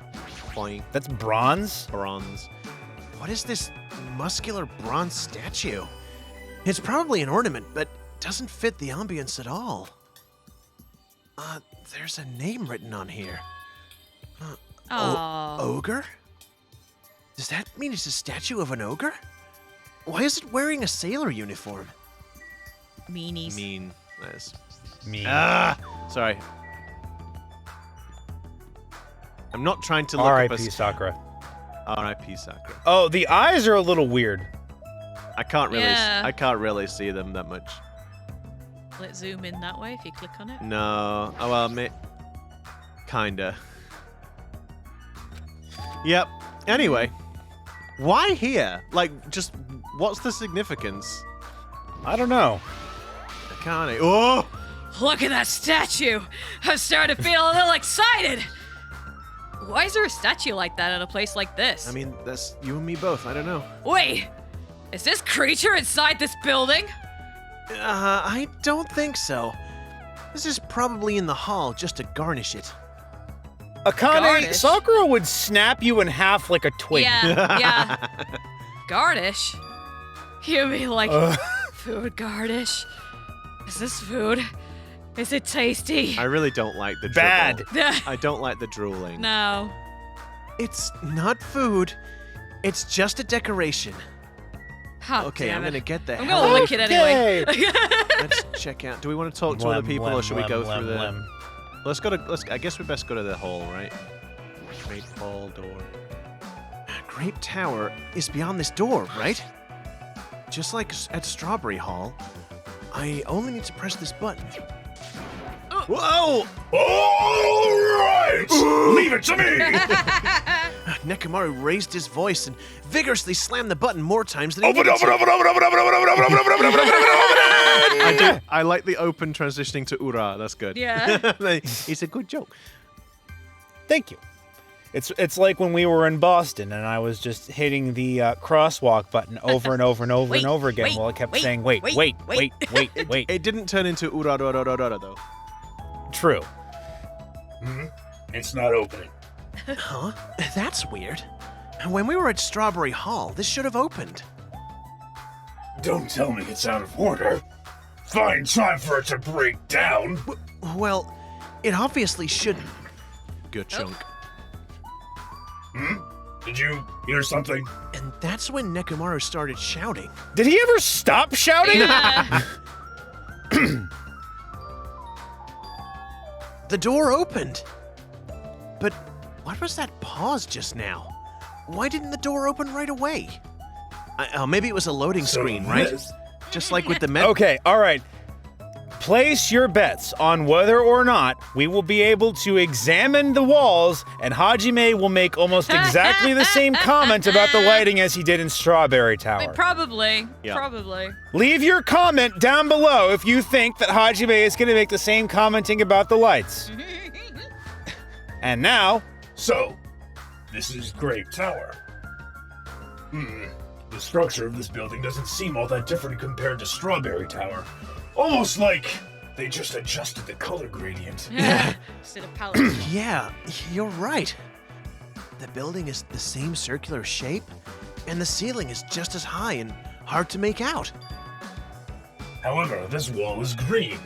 Speaker 2: Boing.
Speaker 4: That's bronze?
Speaker 2: Bronze. What is this muscular bronze statue? It's probably an ornament, but doesn't fit the ambience at all. There's a name written on here.
Speaker 1: Aww.
Speaker 2: Ogre? Does that mean it's a statue of an ogre? Why is it wearing a sailor uniform?
Speaker 1: Meanies.
Speaker 2: Mean. Nice.
Speaker 4: Me.
Speaker 2: Sorry. I'm not trying to look
Speaker 4: R.I.P.
Speaker 2: up a...
Speaker 4: Sakura.
Speaker 2: R.I.P. Sakura.
Speaker 4: Oh, the eyes are a little weird.
Speaker 2: I can't really.
Speaker 1: Yeah.
Speaker 2: I can't really see them that much.
Speaker 1: Let's zoom in that way if you click on it.
Speaker 2: No. Oh well, kinda. Yep. Anyway, why here? Like, just what's the significance?
Speaker 4: I don't know.
Speaker 2: Akane. Oh!
Speaker 1: Look at that statue! I'm starting to feel a little excited! Why is there a statue like that in a place like this?
Speaker 2: I mean, that's you and me both. I don't know.
Speaker 1: Wait! Is this creature inside this building?
Speaker 2: I don't think so. This is probably in the hall just to garnish it.
Speaker 4: Akane,
Speaker 1: Garnish?
Speaker 4: Sakura would snap you in half like a twig.
Speaker 1: Yeah. Garnish? You mean like food garnish? Is this food? Is it tasty?
Speaker 2: I really don't like the
Speaker 4: Bad.
Speaker 2: dribble. I don't like the drooling.
Speaker 1: No.
Speaker 2: It's not food. It's just a decoration.
Speaker 1: Oh,
Speaker 2: Okay,
Speaker 1: damn
Speaker 2: I'm
Speaker 1: it.
Speaker 2: gonna get the
Speaker 1: I'm
Speaker 2: hell
Speaker 1: gonna
Speaker 2: out.
Speaker 1: lick it anyway.
Speaker 2: Let's check out. Do we want to talk to other people, or should we go through the? Let's go to. I guess we best go to the hall, right? Great hall door. Grape Tower is beyond this door, right? Just like at Strawberry Hall, I only need to press this button. Whoa!
Speaker 6: All right! Leave it to me!
Speaker 2: Nekomaru raised his voice and vigorously slammed the button more times than he
Speaker 6: Open,
Speaker 2: needed
Speaker 6: open,
Speaker 2: to.
Speaker 6: open, open, open, open, open, open, open, open, open, open, open, open.
Speaker 2: I like the open transitioning to Ura. That's good.
Speaker 1: Yeah.
Speaker 2: It's a good joke.
Speaker 4: Thank you. It's like when we were in Boston and I was just hitting the crosswalk button over and over and over
Speaker 1: Wait,
Speaker 4: and over again
Speaker 1: wait,
Speaker 4: while I kept
Speaker 1: wait,
Speaker 4: saying, wait,
Speaker 1: wait,
Speaker 4: wait,
Speaker 1: wait.
Speaker 4: wait, wait, wait.
Speaker 2: It didn't turn into Ura though.
Speaker 4: True.
Speaker 6: It's not opening.
Speaker 2: Huh? That's weird. When we were at Strawberry Hall, this should have opened.
Speaker 6: Don't tell me it's out of order. Fine time for it to break down.
Speaker 2: Well, it obviously shouldn't. Good chunk.
Speaker 6: Did you hear something?
Speaker 2: And that's when Nekomaru started shouting.
Speaker 4: Did he ever stop shouting?
Speaker 1: Yeah.
Speaker 2: The door opened. But what was that pause just now? Why didn't the door open right away? Maybe it was a loading screen, right? Just like with the med.
Speaker 4: Okay, all right. Place your bets on whether or not we will be able to examine the walls, and Hajime will make almost exactly the same comment about the lighting as he did in Strawberry Tower.
Speaker 1: Probably.
Speaker 2: Yeah.
Speaker 1: Probably.
Speaker 4: Leave your comment down below if you think that Hajime is going to make the same commenting about the lights. And now,
Speaker 6: So, this is Grape Tower. The structure of this building doesn't seem all that different compared to Strawberry Tower. Almost like they just adjusted the color gradient.
Speaker 1: Instead of palette.
Speaker 2: Yeah, you're right. The building is the same circular shape, and the ceiling is just as high and hard to make out.
Speaker 6: However, this wall is green.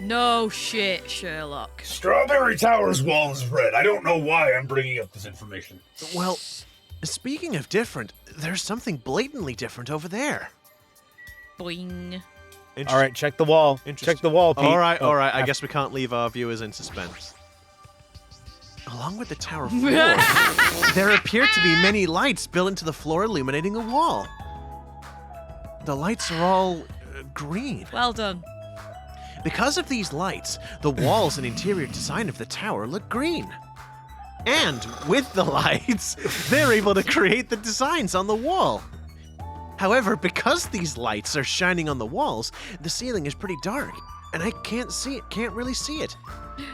Speaker 1: No shit, Sherlock.
Speaker 6: Strawberry Tower's wall is red. I don't know why I'm bringing up this information.
Speaker 2: Well, speaking of different, there's something blatantly different over there.
Speaker 1: Boing.
Speaker 4: all right, check the wall. Check the wall, Pete.
Speaker 2: All right.
Speaker 4: Oh,
Speaker 2: I guess we can't leave our viewers in suspense. Along with the tower floor, there appear to be many lights built into the floor illuminating the wall. The lights are all green.
Speaker 1: Well done.
Speaker 2: Because of these lights, the walls and interior design of the tower look green. And with the lights, they're able to create the designs on the wall. However, because these lights are shining on the walls, the ceiling is pretty dark, and I can't really see it.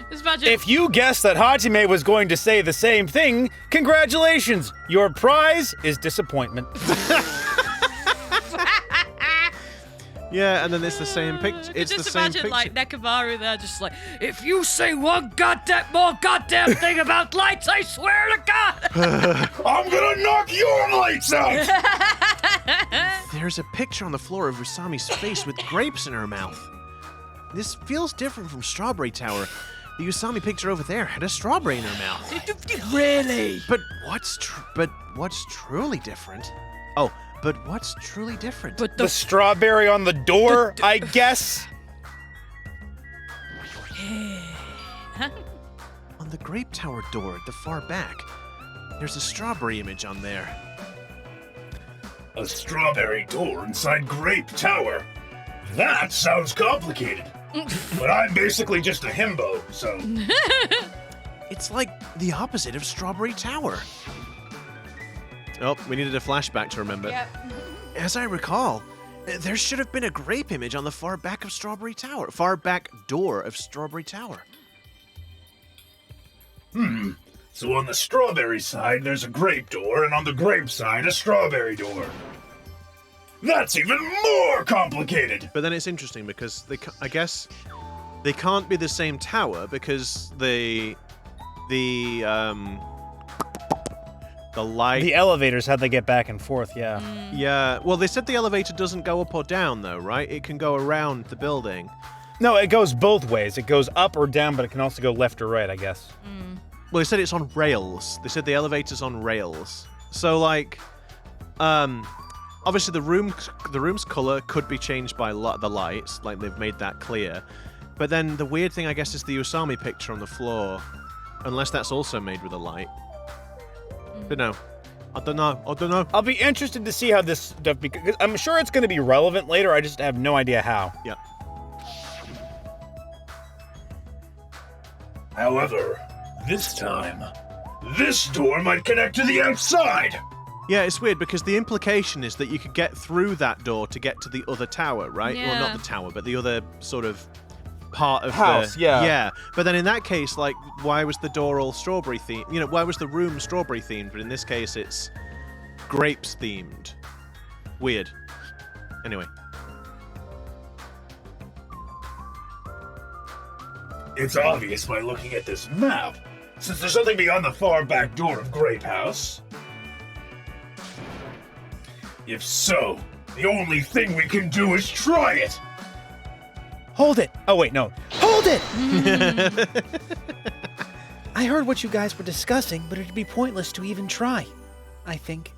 Speaker 1: Just imagine.
Speaker 4: If you guessed that Hajime was going to say the same thing, congratulations! Your prize is disappointment.
Speaker 2: Yeah, and then it's the same picture. It's the
Speaker 1: just
Speaker 2: same
Speaker 1: imagine
Speaker 2: picture.
Speaker 1: like Nekomaru there, just like, if you say one goddamn thing about lights, I swear to God.
Speaker 6: I'm gonna knock your lights out!
Speaker 2: There's a picture on the floor of Usami's face with grapes in her mouth. This feels different from Strawberry Tower. The Usami picture over there had a strawberry in her mouth.
Speaker 1: Really?
Speaker 2: But what's truly different? Oh, but what's truly different?
Speaker 1: But
Speaker 4: The strawberry on the door, I guess?
Speaker 2: on the Grape Tower door at the far back, there's a strawberry image on there.
Speaker 6: A strawberry door inside Grape Tower. That sounds complicated. But I'm basically just a himbo, so...
Speaker 2: It's like the opposite of Strawberry Tower. Oh, we needed a flashback to remember.
Speaker 1: Yep.
Speaker 2: As I recall, There should have been a grape image on the far back of Strawberry Tower. Far back door of Strawberry Tower.
Speaker 6: So on the strawberry side, there's a grape door, and on the grape side, a strawberry door. That's even more complicated!
Speaker 2: But then it's interesting because I guess they can't be the same tower because the light.
Speaker 4: The elevators, how'd they get back and forth, yeah.
Speaker 2: Yeah, well, they said the elevator doesn't go up or down, though, right? It can go around the building.
Speaker 3: No, it goes both ways. It goes up or down, but it can also go left or right, I guess.
Speaker 2: Well, they said it's on rails. They said the elevator's on rails. So, like, obviously the room's color could be changed by the lights, like they've made that clear. But then the weird thing, I guess, is the Usami picture on the floor, unless that's also made with a light. But no, I don't know.
Speaker 3: I'll be interested to see how this stuff, because I'm sure it's going to be relevant later, I just have no idea how.
Speaker 2: Yeah.
Speaker 6: However, this time, this door might connect to the outside!
Speaker 2: Yeah, it's weird because the implication is that you could get through that door to get to the other tower, right?
Speaker 1: Yeah.
Speaker 2: Well, not the tower, but the other sort of part of
Speaker 3: house,
Speaker 2: the
Speaker 3: yeah.
Speaker 2: Yeah. But then in that case, like, why was the door all strawberry themed? You know, why was the room strawberry themed? But in this case, it's grapes themed. Weird. Anyway.
Speaker 6: It's obvious by looking at this map, since there's nothing beyond the far back door of Grape House. If so, the only thing we can do is try it!
Speaker 4: Hold it! Oh, wait, no. Hold it! I heard what you guys were discussing, but it'd be pointless to even try, I think.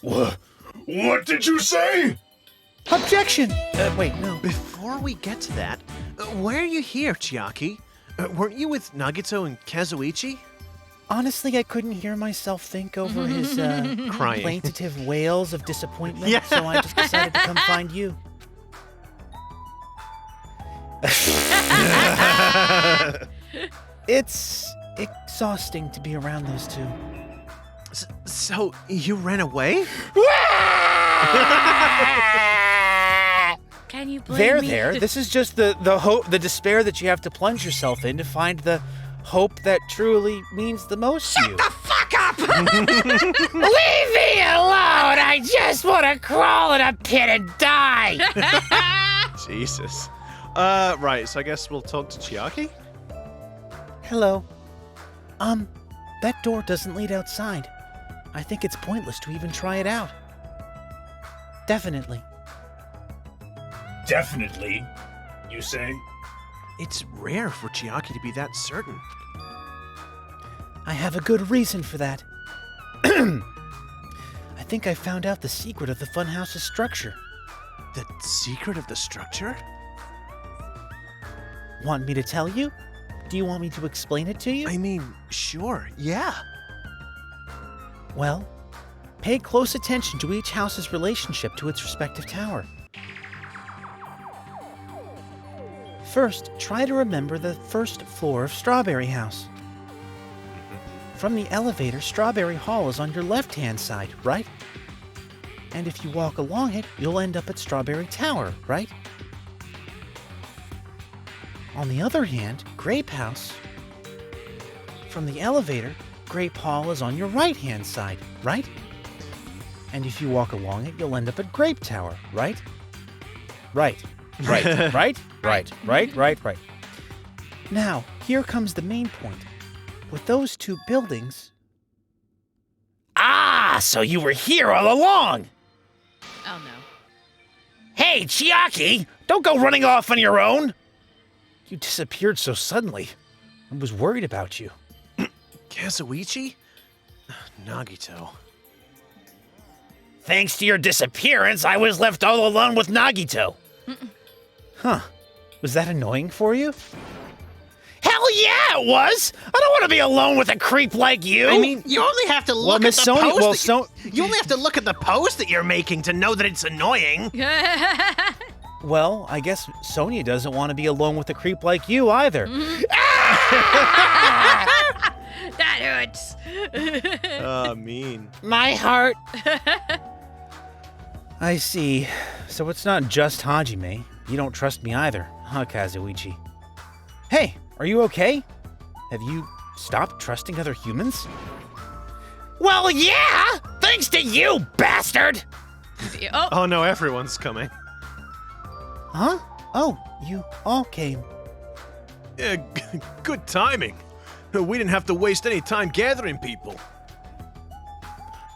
Speaker 6: What did you say?
Speaker 4: Objection! Wait, no.
Speaker 2: Before we get to that, why are you here, Chiaki? Weren't you with Nagito and Kazuichi?
Speaker 4: Honestly, I couldn't hear myself think over his
Speaker 2: Crying.
Speaker 4: plaintive wails of disappointment,
Speaker 2: Yeah.
Speaker 4: so I just decided to come find you. It's exhausting to be around those two.
Speaker 2: So, you ran away?
Speaker 1: Can you blame me?
Speaker 4: There. This is just the hope, the despair that you have to plunge yourself in to find the hope that truly means the most to you.
Speaker 5: The fuck up!
Speaker 7: Leave me alone! I just want to crawl in a pit and die!
Speaker 2: Jesus. Right, so I guess we'll talk to Chiaki?
Speaker 4: Hello. That door doesn't lead outside. I think it's pointless to even try it out. Definitely.
Speaker 6: Definitely, you say?
Speaker 2: It's rare for Chiaki to be that certain.
Speaker 4: I have a good reason for that. I think I found out the secret of the funhouse's structure.
Speaker 2: The secret of the structure?
Speaker 4: Want me to tell you? Do you want me to explain it to you?
Speaker 2: I mean, sure, yeah.
Speaker 4: Well, pay close attention to each house's relationship to its respective tower. First, try to remember the first floor of Strawberry House. From the elevator, Strawberry Hall is on your left-hand side, right? And if you walk along it, you'll end up at Strawberry Tower, right? On the other hand, Grape House. From the elevator, Grape Hall is on your right-hand side, right? And if you walk along it, you'll end up at Grape Tower, right? Right. Right. Now, here comes the main point. With those two buildings...
Speaker 7: Ah, so you were here all along!
Speaker 1: Oh no.
Speaker 7: Hey, Chiaki! Don't go running off on your own!
Speaker 4: You disappeared so suddenly. I was worried about you.
Speaker 2: Kazuichi? Nagito.
Speaker 7: Thanks to your disappearance, I was left all alone with Nagito.
Speaker 4: Huh. Was that annoying for you?
Speaker 7: Hell yeah, it was! I don't want to be alone with a creep like you!
Speaker 5: I mean, you only have to look at
Speaker 4: Miss
Speaker 5: the
Speaker 4: Sony-
Speaker 5: post.
Speaker 4: well,
Speaker 5: You only have to look at the post that you're making to know that it's annoying.
Speaker 4: Well, I guess Sonia doesn't want to be alone with a creep like you either.
Speaker 1: That hurts.
Speaker 2: Oh, mean.
Speaker 7: My heart.
Speaker 4: I see. So it's not just Hajime. You don't trust me either, huh, Kazuichi? Hey, are you okay? Have you stopped trusting other humans?
Speaker 7: Well, yeah! Thanks to you, bastard!
Speaker 2: Oh no, everyone's coming.
Speaker 4: Huh? Oh, you all came.
Speaker 2: Good timing. We didn't have to waste any time gathering people.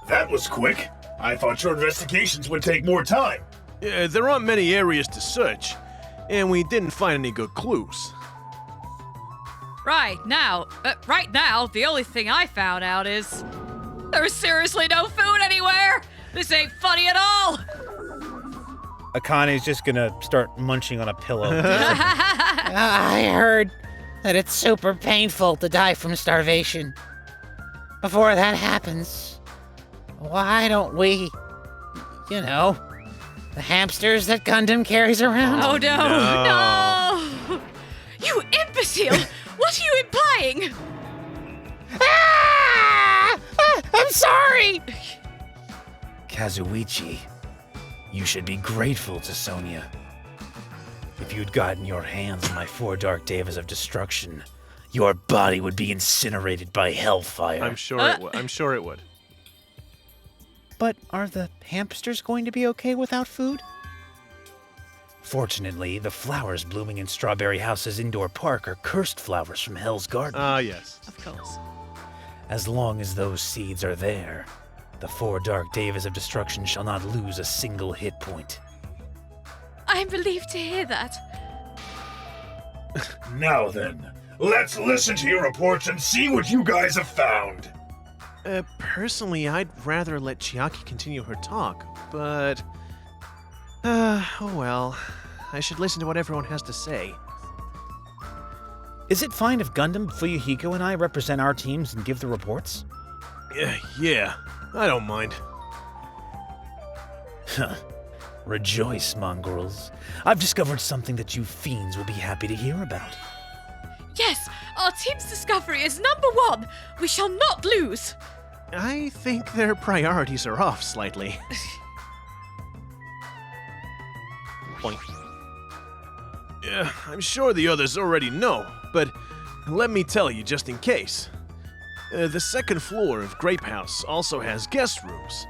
Speaker 6: That was quick. I thought your investigations would take more time.
Speaker 2: There aren't many areas to search, and we didn't find any good clues.
Speaker 1: Right now, the only thing I found out is there is seriously no food anywhere. This ain't funny at all.
Speaker 4: Akane's just gonna start munching on a pillow.
Speaker 7: I heard that it's super painful to die from starvation. Before that happens, why don't we, the hamsters that Gundam carries around?
Speaker 1: Oh no. You imbecile! What are you implying?
Speaker 7: I'm sorry!
Speaker 4: Kazuichi, you should be grateful to Sonia. If you'd gotten your hands on my 4 Dark Devas of Destruction, your body would be incinerated by hellfire.
Speaker 2: I'm sure it would.
Speaker 4: But are the hamsters going to be okay without food? Fortunately, the flowers blooming in Strawberry House's indoor park are cursed flowers from Hell's Garden.
Speaker 2: Ah, yes.
Speaker 1: Of course.
Speaker 4: As long as those seeds are there, the 4 Dark Devas of Destruction shall not lose a single hit point.
Speaker 1: I'm relieved to hear that.
Speaker 6: Now then, let's listen to your reports and see what you guys have found.
Speaker 2: Personally, I'd rather let Chiaki continue her talk, but... oh well. I should listen to what everyone has to say.
Speaker 4: Is it fine if Gundam, Fuyuhiko, and I represent our teams and give the reports?
Speaker 2: Yeah, I don't mind.
Speaker 4: Rejoice, mongrels. I've discovered something that you fiends will be happy to hear about.
Speaker 1: Yes, our team's discovery is number 1. We shall not lose.
Speaker 2: I think their priorities are off slightly. Point. Yeah, I'm sure the others already know, but let me tell you just in case. The second floor of Grape House also has guest rooms,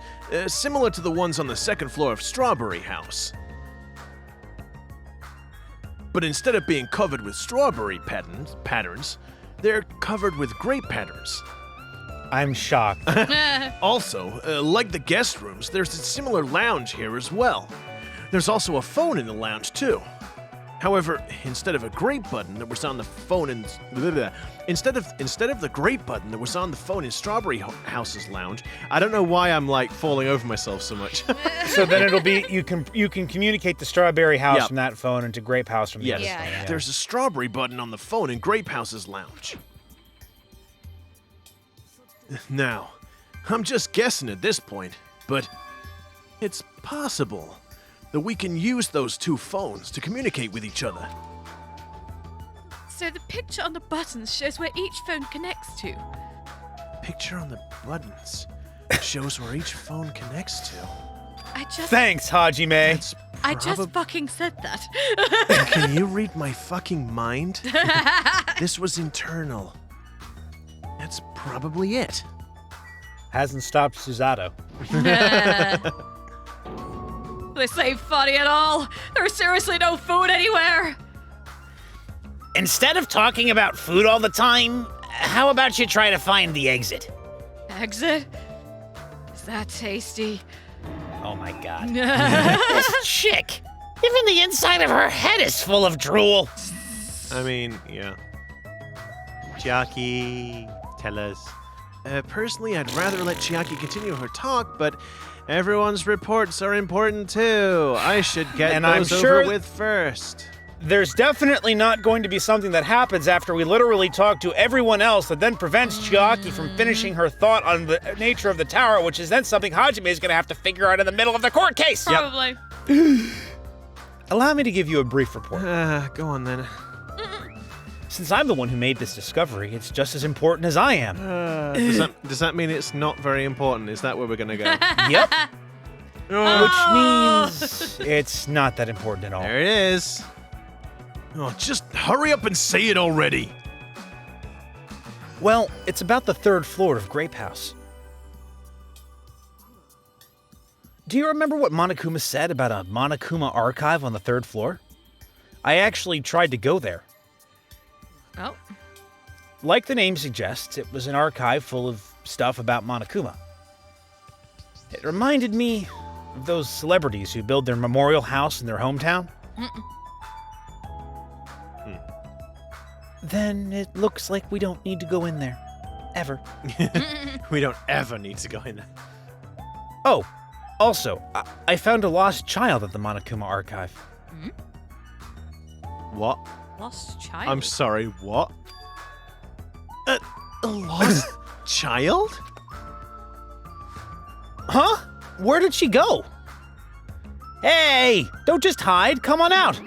Speaker 2: similar to the ones on the second floor of Strawberry House. But instead of being covered with strawberry patterns, they're covered with grape patterns.
Speaker 4: I'm shocked.
Speaker 2: Also, like the guest rooms, there's a similar lounge here as well. There's also a phone in the lounge too. However, instead of a grape button that was on the phone in instead of the grape button that was on the phone in Strawberry House's lounge, I don't know why I'm like falling over myself so much.
Speaker 4: So then it'll be you can communicate the Strawberry House from that phone into Grape House from the
Speaker 2: Yes.
Speaker 4: other phone.
Speaker 1: Yeah.
Speaker 2: There's a strawberry button on the phone in Grape House's lounge. Now, I'm just guessing at this point, but it's possible that we can use those 2 phones to communicate with each other.
Speaker 1: So the picture on the buttons shows where each phone connects to.
Speaker 2: Picture on the buttons shows where each phone connects to.
Speaker 4: Thanks, Hajime.
Speaker 2: It's
Speaker 1: I just fucking said that.
Speaker 2: Can you read my fucking mind? This was internal. That's probably it.
Speaker 4: Hasn't stopped Susato.
Speaker 1: This ain't funny at all. There's seriously no food anywhere.
Speaker 7: Instead of talking about food all the time, how about you try to find the exit?
Speaker 1: Exit? Is that tasty?
Speaker 4: Oh my god.
Speaker 7: This chick, even the inside of her head is full of drool.
Speaker 2: I mean, yeah. Chiaki, tell us. Personally, I'd rather let Chiaki continue her talk, but everyone's reports are important too. I should get those over with first.
Speaker 4: There's definitely not going to be something that happens after we literally talk to everyone else that then prevents Chiaki from finishing her thought on the nature of the tower, which is then something Hajime is going to have to figure out in the middle of the court case.
Speaker 1: Probably.
Speaker 4: Allow me to give you a brief report.
Speaker 2: Go on then.
Speaker 4: Since I'm the one who made this discovery, it's just as important as I am.
Speaker 2: Does that mean it's not very important? Is that where we're gonna go?
Speaker 4: Yep. Which means it's not that important at all.
Speaker 5: There it is.
Speaker 2: Oh, just hurry up and say it already.
Speaker 4: Well, it's about the 3rd floor of Grape House. Do you remember what Monokuma said about a Monokuma archive on the 3rd floor? I actually tried to go there.
Speaker 1: Oh.
Speaker 4: Like the name suggests, it was an archive full of stuff about Monokuma. It reminded me of those celebrities who build their memorial house in their hometown. Then it looks like we don't need to go in there. Ever.
Speaker 5: We don't ever need to go in there.
Speaker 4: Oh, also, I found a lost child at the Monokuma archive.
Speaker 5: What?
Speaker 1: Lost child?
Speaker 5: I'm sorry, what? A lost child?
Speaker 4: Huh? Where did she go? Hey, don't just hide. Come on out.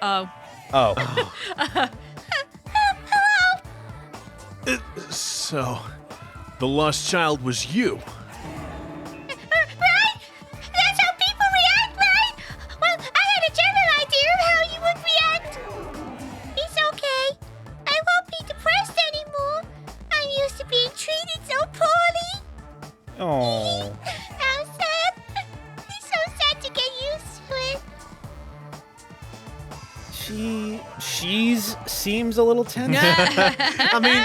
Speaker 1: Oh.
Speaker 4: Oh.
Speaker 2: So, the lost child was you.
Speaker 8: Right? That's how people react, right? Well, I had a general idea of how you would react. It's okay. I won't be depressed anymore. I'm used to being treated so poorly.
Speaker 4: Oh.
Speaker 8: How sad. It's so sad to get used to it.
Speaker 4: She seems a little tense.
Speaker 5: I mean,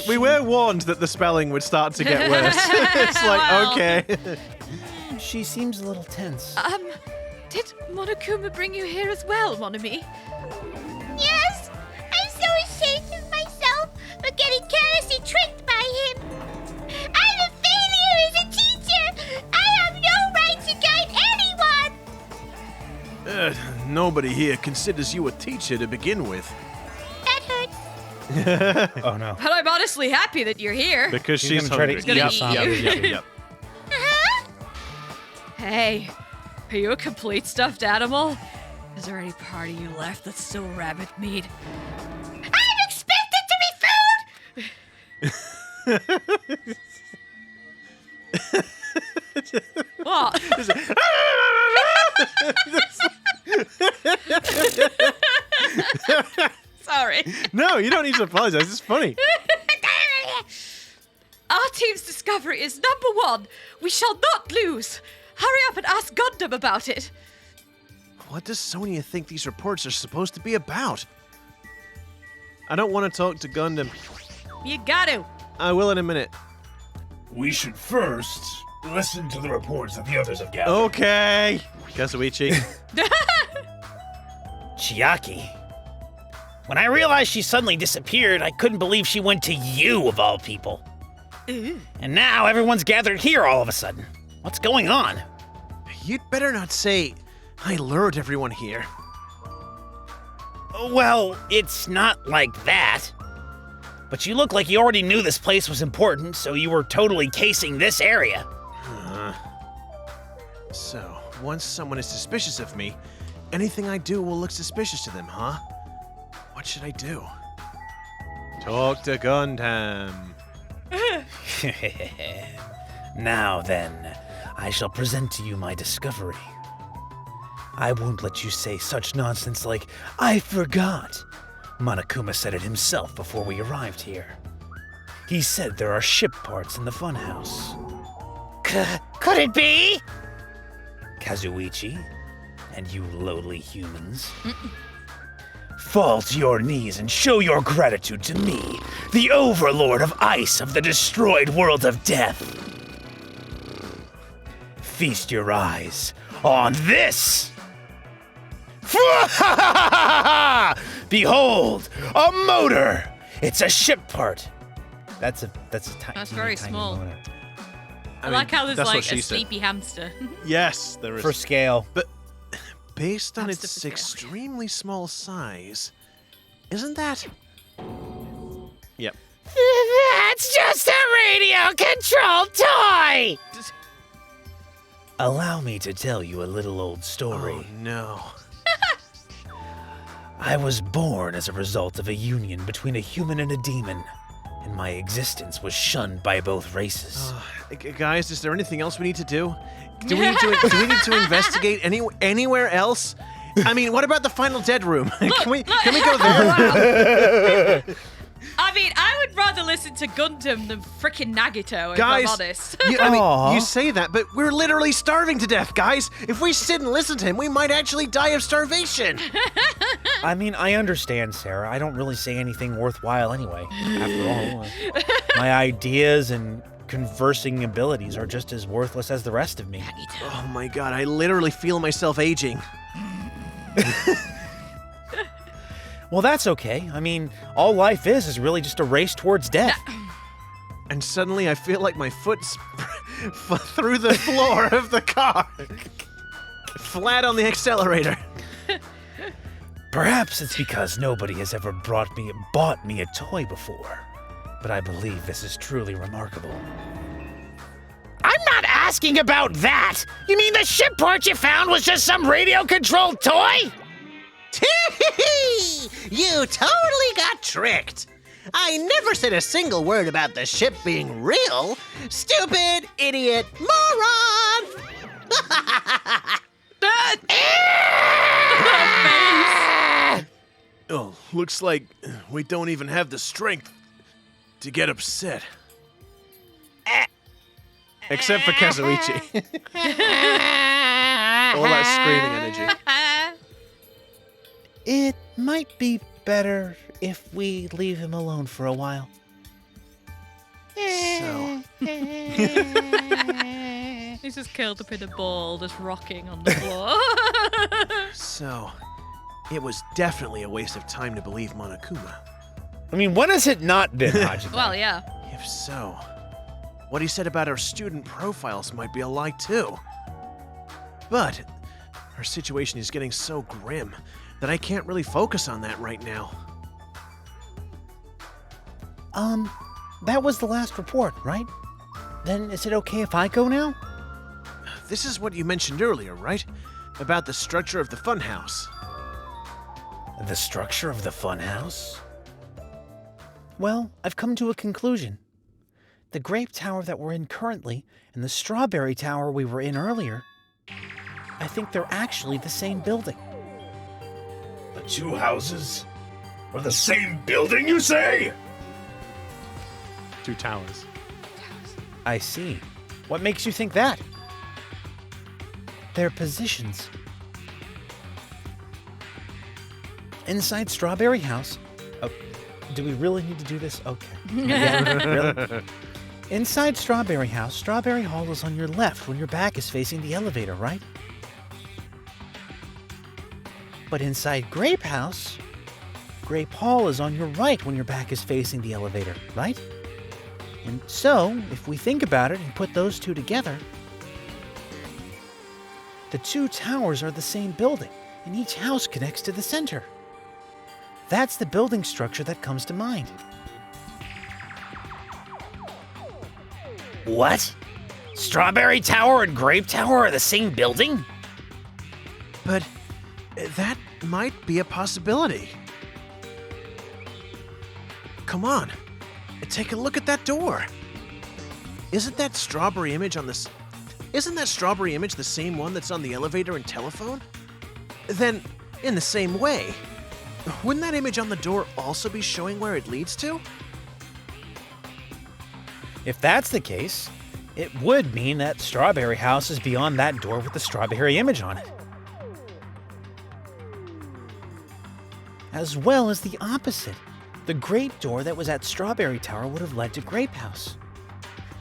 Speaker 5: we were warned that the spelling would start to get worse. It's like,
Speaker 1: Well.
Speaker 5: okay.
Speaker 4: She seems a little tense.
Speaker 1: Did Monokuma bring you here as well, Monami?
Speaker 8: Yes, I'm so ashamed of myself for getting carelessly tricked by him. I'm a failure as a teacher. I have no right to guide anyone.
Speaker 2: Nobody here considers you a teacher to begin with.
Speaker 8: That hurts.
Speaker 4: Oh no.
Speaker 1: But I'm honestly happy that you're here.
Speaker 5: Because
Speaker 4: She's
Speaker 5: she's
Speaker 4: gonna try to
Speaker 5: hungry.
Speaker 4: eat
Speaker 1: Yep,
Speaker 4: some.
Speaker 1: yep,
Speaker 5: Yep.
Speaker 8: Uh-huh.
Speaker 1: Hey, are you a complete stuffed animal? Is there any part of you left that's still rabbit meat?
Speaker 8: I'm expected to be food.
Speaker 1: What? Sorry.
Speaker 5: No, you don't need to apologize. It's funny.
Speaker 1: Our team's discovery is #1. We shall not lose. Hurry up and ask Gundam about it.
Speaker 2: What does Sonia think these reports are supposed to be about?
Speaker 5: I don't want to talk to Gundam.
Speaker 1: You got to.
Speaker 5: I will in a minute.
Speaker 6: We should first listen to the reports that the others have gathered.
Speaker 5: Okay. Kazuichi.
Speaker 4: Chiaki. When I realized she suddenly disappeared, I couldn't believe she went to you, of all people. And now everyone's gathered here all of a sudden. What's going on?
Speaker 2: You'd better not say, I lured everyone here.
Speaker 4: Well, it's not like that. But you look like you already knew this place was important, so you were totally casing this area.
Speaker 2: So, once someone is suspicious of me, anything I do will look suspicious to them, huh? What should I do?
Speaker 5: Talk to Gundam.
Speaker 4: Now then, I shall present to you my discovery. I won't let you say such nonsense like, I forgot. Monokuma said it himself before we arrived here. He said there are ship parts in the funhouse.
Speaker 7: Could it be?
Speaker 4: Kazuichi, and you lowly humans. Fall to your knees and show your gratitude to me, the overlord of ice of the destroyed world of death. Feast your eyes on this! Behold, a motor! It's a ship part. That's a tiny.
Speaker 1: That's very
Speaker 4: tiny
Speaker 1: small.
Speaker 4: motor.
Speaker 1: I like how there's
Speaker 5: that's what
Speaker 1: like
Speaker 5: she
Speaker 1: a
Speaker 5: said.
Speaker 1: sleepy hamster.
Speaker 5: Yes, there is.
Speaker 4: For scale.
Speaker 2: Based on
Speaker 1: Hamster
Speaker 2: its
Speaker 1: for scale.
Speaker 2: extremely small size, isn't that?
Speaker 5: Yep.
Speaker 7: That's just a radio-controlled toy!
Speaker 4: Allow me to tell you a little old story.
Speaker 2: Oh no.
Speaker 4: I was born as a result of a union between a human and a demon, and my existence was shunned by both races.
Speaker 2: Guys, is there anything else we need to do? Do we need to investigate anywhere else? I mean, what about the final dead room? Can we go there?
Speaker 1: Wow. I mean, I would rather listen to Gundam than frickin' Nagito, if
Speaker 2: Guys,
Speaker 1: I'm honest.
Speaker 2: you say that, but we're literally starving to death, guys. If we sit and listen to him, we might actually die of starvation.
Speaker 4: I mean, I understand, Sarah. I don't really say anything worthwhile anyway. After all, my ideas and conversing abilities are just as worthless as the rest of me.
Speaker 2: Oh my god, I literally feel myself aging.
Speaker 4: Well, that's okay. I mean, all life is really just a race towards death.
Speaker 2: And suddenly I feel like my foot's through the floor of the car. Flat on the accelerator.
Speaker 4: Perhaps it's because nobody has ever bought me a toy before. But I believe this is truly remarkable.
Speaker 7: I'm not asking about that! You mean the ship part you found was just some radio-controlled toy?
Speaker 5: You totally got tricked. I never said a single word about the ship being real. Stupid, idiot, moron!
Speaker 2: Oh, looks like we don't even have the strength to get upset. Except for Kazuichi. All that screaming energy.
Speaker 4: It might be better if we leave him alone for a while.
Speaker 2: So,
Speaker 1: He's just curled up in a ball, just rocking on the floor.
Speaker 2: so, it was definitely a waste of time to believe Monokuma.
Speaker 4: I mean, when has it not been, Hajime?
Speaker 1: Well, yeah.
Speaker 2: If so, what he said about our student profiles might be a lie too. But our situation is getting so grim that I can't really focus on that right now.
Speaker 4: That was the last report, right? Then is it okay if I go now?
Speaker 2: This is what you mentioned earlier, right? About the structure of the funhouse.
Speaker 4: The structure of the funhouse? Well, I've come to a conclusion. The Grape Tower that we're in currently and the Strawberry Tower we were in earlier, I think they're actually the same building.
Speaker 6: The two houses are the same building, you say?
Speaker 2: Two towers.
Speaker 4: I see. What makes you think that? Their positions. Inside Strawberry House. Oh, do we really need to do this? Okay. Yeah, really? Inside Strawberry House, Strawberry Hall is on your left when your back is facing the elevator, right? But inside Grape House, Grape Hall is on your right when your back is facing the elevator, right? And so, if we think about it and put those two together, the two towers are the same building, and each house connects to the center. That's the building structure that comes to mind.
Speaker 7: What? Strawberry Tower and Grape Tower are the same building?
Speaker 2: But that might be a possibility. Come on. Take a look at that door. Isn't that strawberry image the same one that's on the elevator and telephone? Then, in the same way, wouldn't that image on the door also be showing where it leads to?
Speaker 4: If that's the case, it would mean that Strawberry House is beyond that door with the strawberry image on it. As well as the opposite. The grape door that was at Strawberry Tower would have led to Grape House.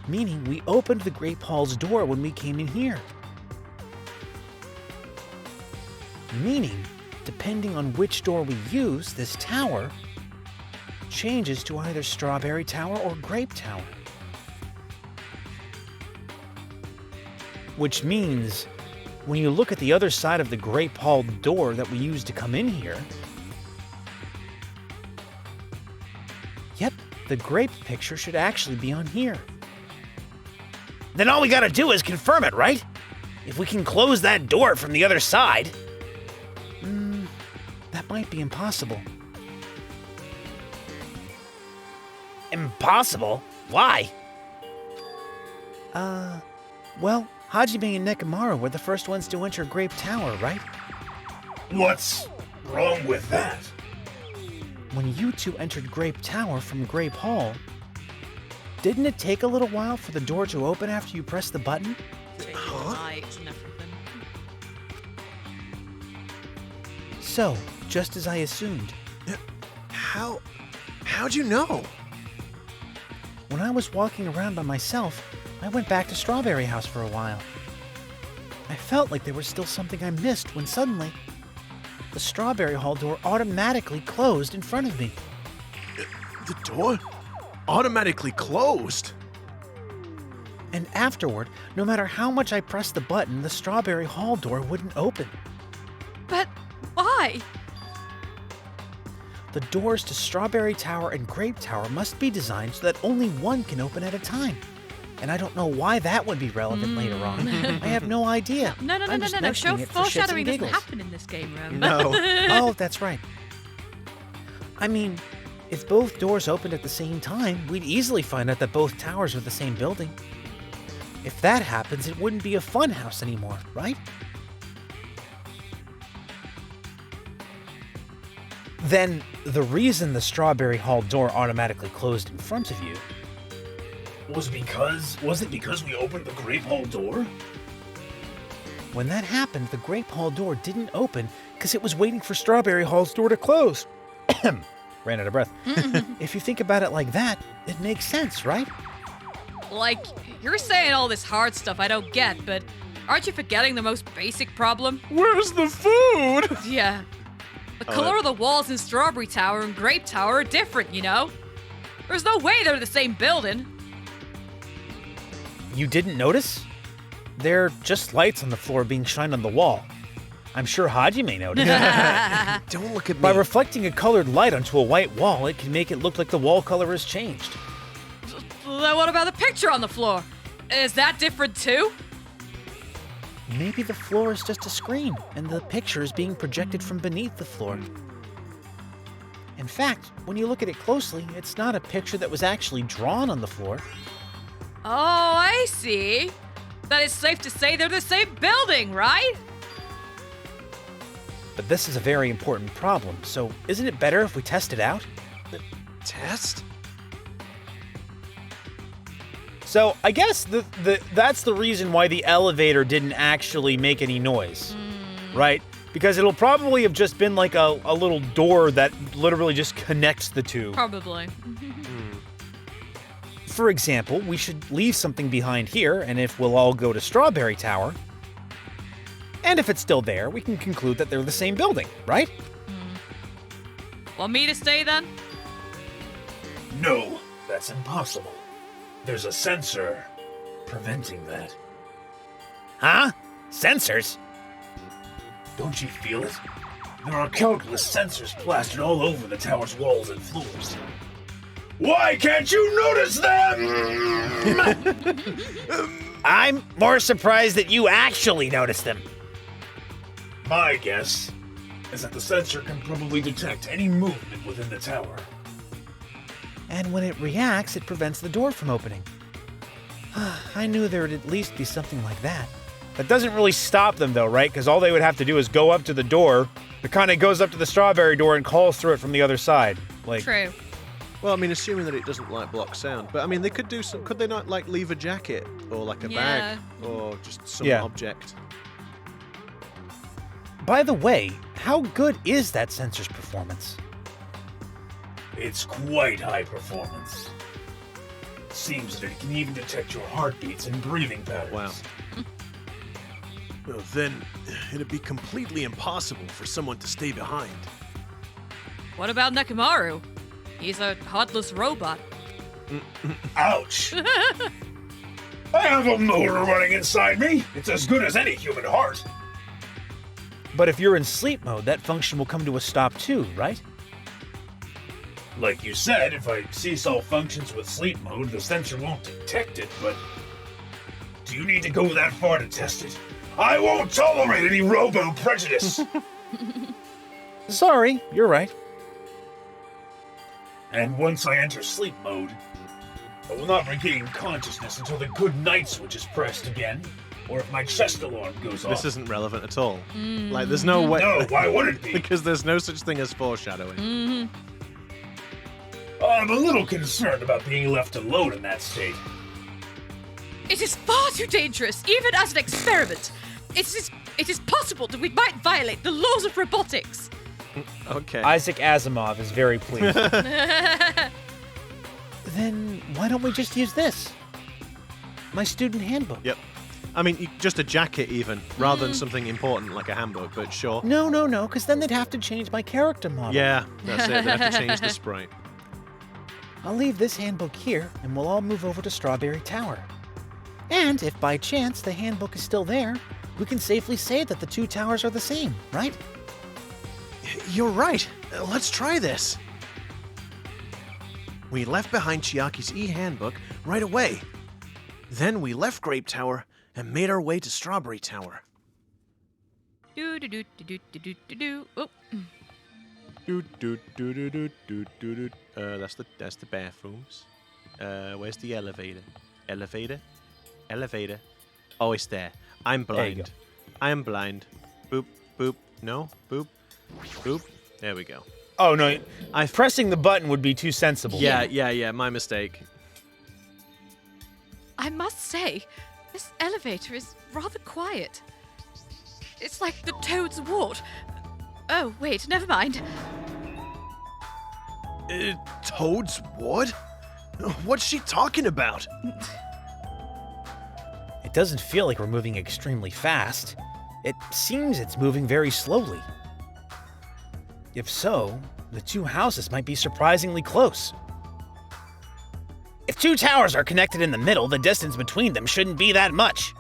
Speaker 4: Meaning we opened the Grape Hall's door when we came in here. Meaning, depending on which door we use, this tower changes to either Strawberry Tower or Grape Tower. Which means, when you look at the other side of the Grape Hall door that we used to come in here, yep, the grape picture should actually be on here.
Speaker 7: Then all we gotta do is confirm it, right? If we can close that door from the other side.
Speaker 4: That might be impossible.
Speaker 7: Impossible? Why?
Speaker 4: Well, Hajime and Nekomaru were the first ones to enter Grape Tower, right?
Speaker 6: What's wrong with that?
Speaker 4: When you two entered Grape Tower from Grape Hall, didn't it take a little while for the door to open after you pressed the button?
Speaker 1: Lights and everything.
Speaker 4: So, just as I assumed,
Speaker 2: How'd you know?
Speaker 4: when I was walking around by myself, I went back to Strawberry House for a while. I felt like there was still something I missed when suddenly, the Strawberry Hall door automatically closed in front of me.
Speaker 2: The door automatically closed.
Speaker 4: And afterward, no matter how much I pressed the button, the Strawberry Hall door wouldn't open.
Speaker 1: But why?
Speaker 4: The doors to Strawberry Tower and Grape Tower must be designed so that only one can open at a time. And I don't know why that would be relevant later on. I have no idea.
Speaker 1: No.
Speaker 4: I'm just mentioning it for shits and
Speaker 1: Foreshadowing doesn't
Speaker 4: giggles.
Speaker 1: happen in this game, room.
Speaker 2: No.
Speaker 4: Oh, that's right. I mean, if both doors opened at the same time, we'd easily find out that both towers are the same building. If that happens, it wouldn't be a funhouse anymore, right? Then, the reason the Strawberry Hall door automatically closed in front of you...
Speaker 6: Was it because we opened the Grape Hall door?
Speaker 4: When that happened, the Grape Hall door didn't open because it was waiting for Strawberry Hall's door to close. Ran out of breath. If you think about it like that, it makes sense, right?
Speaker 1: Like, you're saying all this hard stuff I don't get, but aren't you forgetting the most basic problem?
Speaker 2: Where's the food?
Speaker 1: Yeah. The color of the walls in Strawberry Tower and Grape Tower are different, you know? There's no way they're the same building.
Speaker 4: You didn't notice? They're just lights on the floor being shined on the wall. I'm sure Hajime noticed.
Speaker 2: Don't look at me.
Speaker 4: By reflecting a colored light onto a white wall, it can make it look like the wall color has changed.
Speaker 1: Then what about the picture on the floor? Is that different too?
Speaker 4: Maybe the floor is just a screen, and the picture is being projected from beneath the floor. In fact, when you look at it closely, it's not a picture that was actually drawn on the floor.
Speaker 1: Oh, I see. Then it's safe to say they're the same building, right?
Speaker 4: But this is a very important problem, so isn't it better if we test it out?
Speaker 2: Test?
Speaker 4: So I guess that's the reason why the elevator didn't actually make any noise, right? Because it'll probably have just been like a little door that literally just connects the two.
Speaker 1: Probably.
Speaker 4: For example, we should leave something behind here, and if we'll all go to Strawberry Tower, and if it's still there, we can conclude that they're the same building, right?
Speaker 1: Want me to stay then?
Speaker 6: No, that's impossible. There's a sensor preventing that.
Speaker 4: Huh? Sensors?
Speaker 6: Don't you feel it? There are countless sensors plastered all over the tower's walls and floors. Why can't you notice them?
Speaker 4: I'm more surprised that you actually noticed them.
Speaker 6: My guess is that the sensor can probably detect any movement within the tower.
Speaker 4: And when it reacts, it prevents the door from opening. I knew there would at least be something like that. That doesn't really stop them, though, right? Because all they would have to do is go up to the door. It kind of goes up to the strawberry door and calls through it from the other side. Like,
Speaker 1: True.
Speaker 2: Well, I mean, assuming that it doesn't like block sound, but I mean, they could do some. Could they not like leave a jacket or like a bag or just some object?
Speaker 4: By the way, how good is that sensor's performance?
Speaker 6: It's quite high performance. Seems that it can even detect your heartbeats and breathing patterns.
Speaker 2: Wow. Well, then it'd be completely impossible for someone to stay behind.
Speaker 1: What about Nekomaru? He's a heartless robot.
Speaker 6: Ouch! I have a motor running inside me. It's as good as any human heart.
Speaker 4: But if you're in sleep mode, that function will come to a stop too, right?
Speaker 6: Like you said, if I cease all functions with sleep mode, the sensor won't detect it, but do you need to go that far to test it? I won't tolerate any robo-prejudice!
Speaker 4: Sorry, you're right.
Speaker 6: And once I enter sleep mode, I will not regain consciousness until the good night switch is pressed again. or if my chest alarm goes off.
Speaker 2: This isn't relevant at all. Like, there's no way.
Speaker 6: No, why would it be?
Speaker 2: Because there's no such thing as foreshadowing.
Speaker 6: I'm a little concerned about being left alone in that state.
Speaker 1: It is far too dangerous, even as an experiment. It is possible that we might violate the laws of robotics.
Speaker 2: Okay.
Speaker 3: Isaac Asimov is very pleased.
Speaker 4: Then why don't we just use this? My student handbook.
Speaker 2: Yep. I mean, just a jacket even, rather than something important like a handbook, but sure.
Speaker 4: No, because then they'd have to change my character model.
Speaker 2: Yeah, that's it. They'd have to change the sprite.
Speaker 4: I'll leave this handbook here, and we'll all move over to Strawberry Tower. And if by chance the handbook is still there, we can safely say that the two towers are the same, right?
Speaker 2: You're right. Let's try this. We left behind Chiaki's e-handbook right away. Then we left Grape Tower and made our way to Strawberry Tower.
Speaker 1: Do do do do do do do do. Oh.
Speaker 2: That's the bathrooms. Where's the elevator? Elevator. Oh, it's there. I'm
Speaker 3: There you
Speaker 2: blind. I am blind. Boop, boop. No, boop, boop. There we go.
Speaker 3: Oh, no. Pressing the button would be too sensible.
Speaker 2: Yeah. My mistake.
Speaker 1: I must say, this elevator is rather quiet. It's like the Toad's Ward. Oh, wait, never mind.
Speaker 2: Toad's Ward? What's she talking about?
Speaker 4: It doesn't feel like we're moving extremely fast. It seems it's moving very slowly. If so, the two houses might be surprisingly close. If two towers are connected in the middle, the distance between them shouldn't be that much.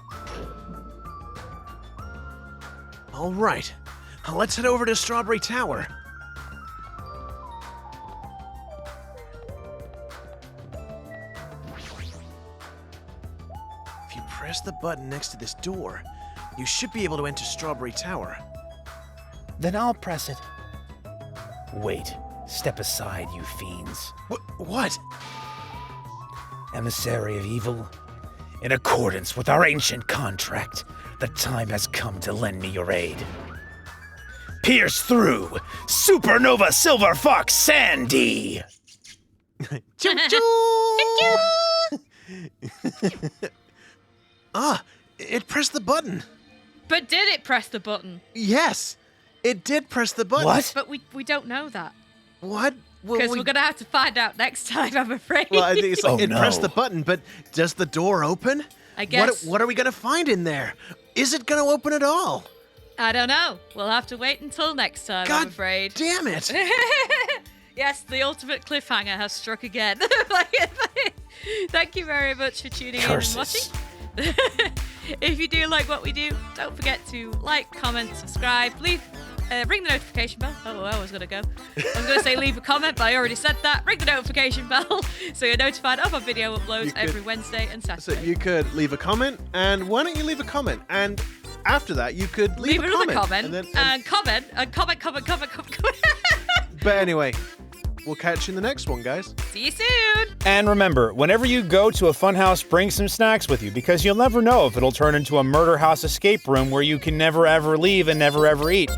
Speaker 2: All right. Let's head over to Strawberry Tower. If you press the button next to this door, you should be able to enter Strawberry Tower.
Speaker 4: Then I'll press it. Wait. Step aside, you fiends.
Speaker 2: What?
Speaker 4: Emissary of evil, in accordance with our ancient contract, the time has come to lend me your aid. Pierce through, Supernova Silver Fox Sandy!
Speaker 2: Choo-choo! It pressed the button.
Speaker 1: But did it press the button?
Speaker 2: Yes, it did press the button.
Speaker 4: What?
Speaker 1: But we don't know that.
Speaker 2: What? Well,
Speaker 1: Because we're going to have to find out next time, I'm afraid.
Speaker 2: Well, I think it's like
Speaker 4: Oh,
Speaker 2: it pressed
Speaker 4: no.
Speaker 2: the button, but does the door open?
Speaker 1: I guess.
Speaker 2: What are we gonna find in there? Is it gonna open at all?
Speaker 1: I don't know. We'll have to wait until next time,
Speaker 2: God
Speaker 1: I'm afraid.
Speaker 2: damn it!
Speaker 1: Yes, the ultimate cliffhanger has struck again. Thank you very much for tuning in and watching. If you do like what we do, don't forget to like, comment, subscribe, ring the notification bell. Oh, I was going to go. I was going to say leave a comment, but I already said that. Ring the notification bell so you're notified of our video uploads every Wednesday and
Speaker 2: So
Speaker 1: Saturday.
Speaker 2: you could leave a comment, and why don't you leave a comment? And after that, you could leave a
Speaker 1: another
Speaker 2: comment.
Speaker 1: comment,
Speaker 2: And
Speaker 1: comment.
Speaker 2: but anyway, we'll catch you in the next one, guys.
Speaker 1: See you soon.
Speaker 3: And remember, whenever you go to a funhouse, bring some snacks with you, because you'll never know if it'll turn into a murder house escape room where you can never ever leave and never ever eat.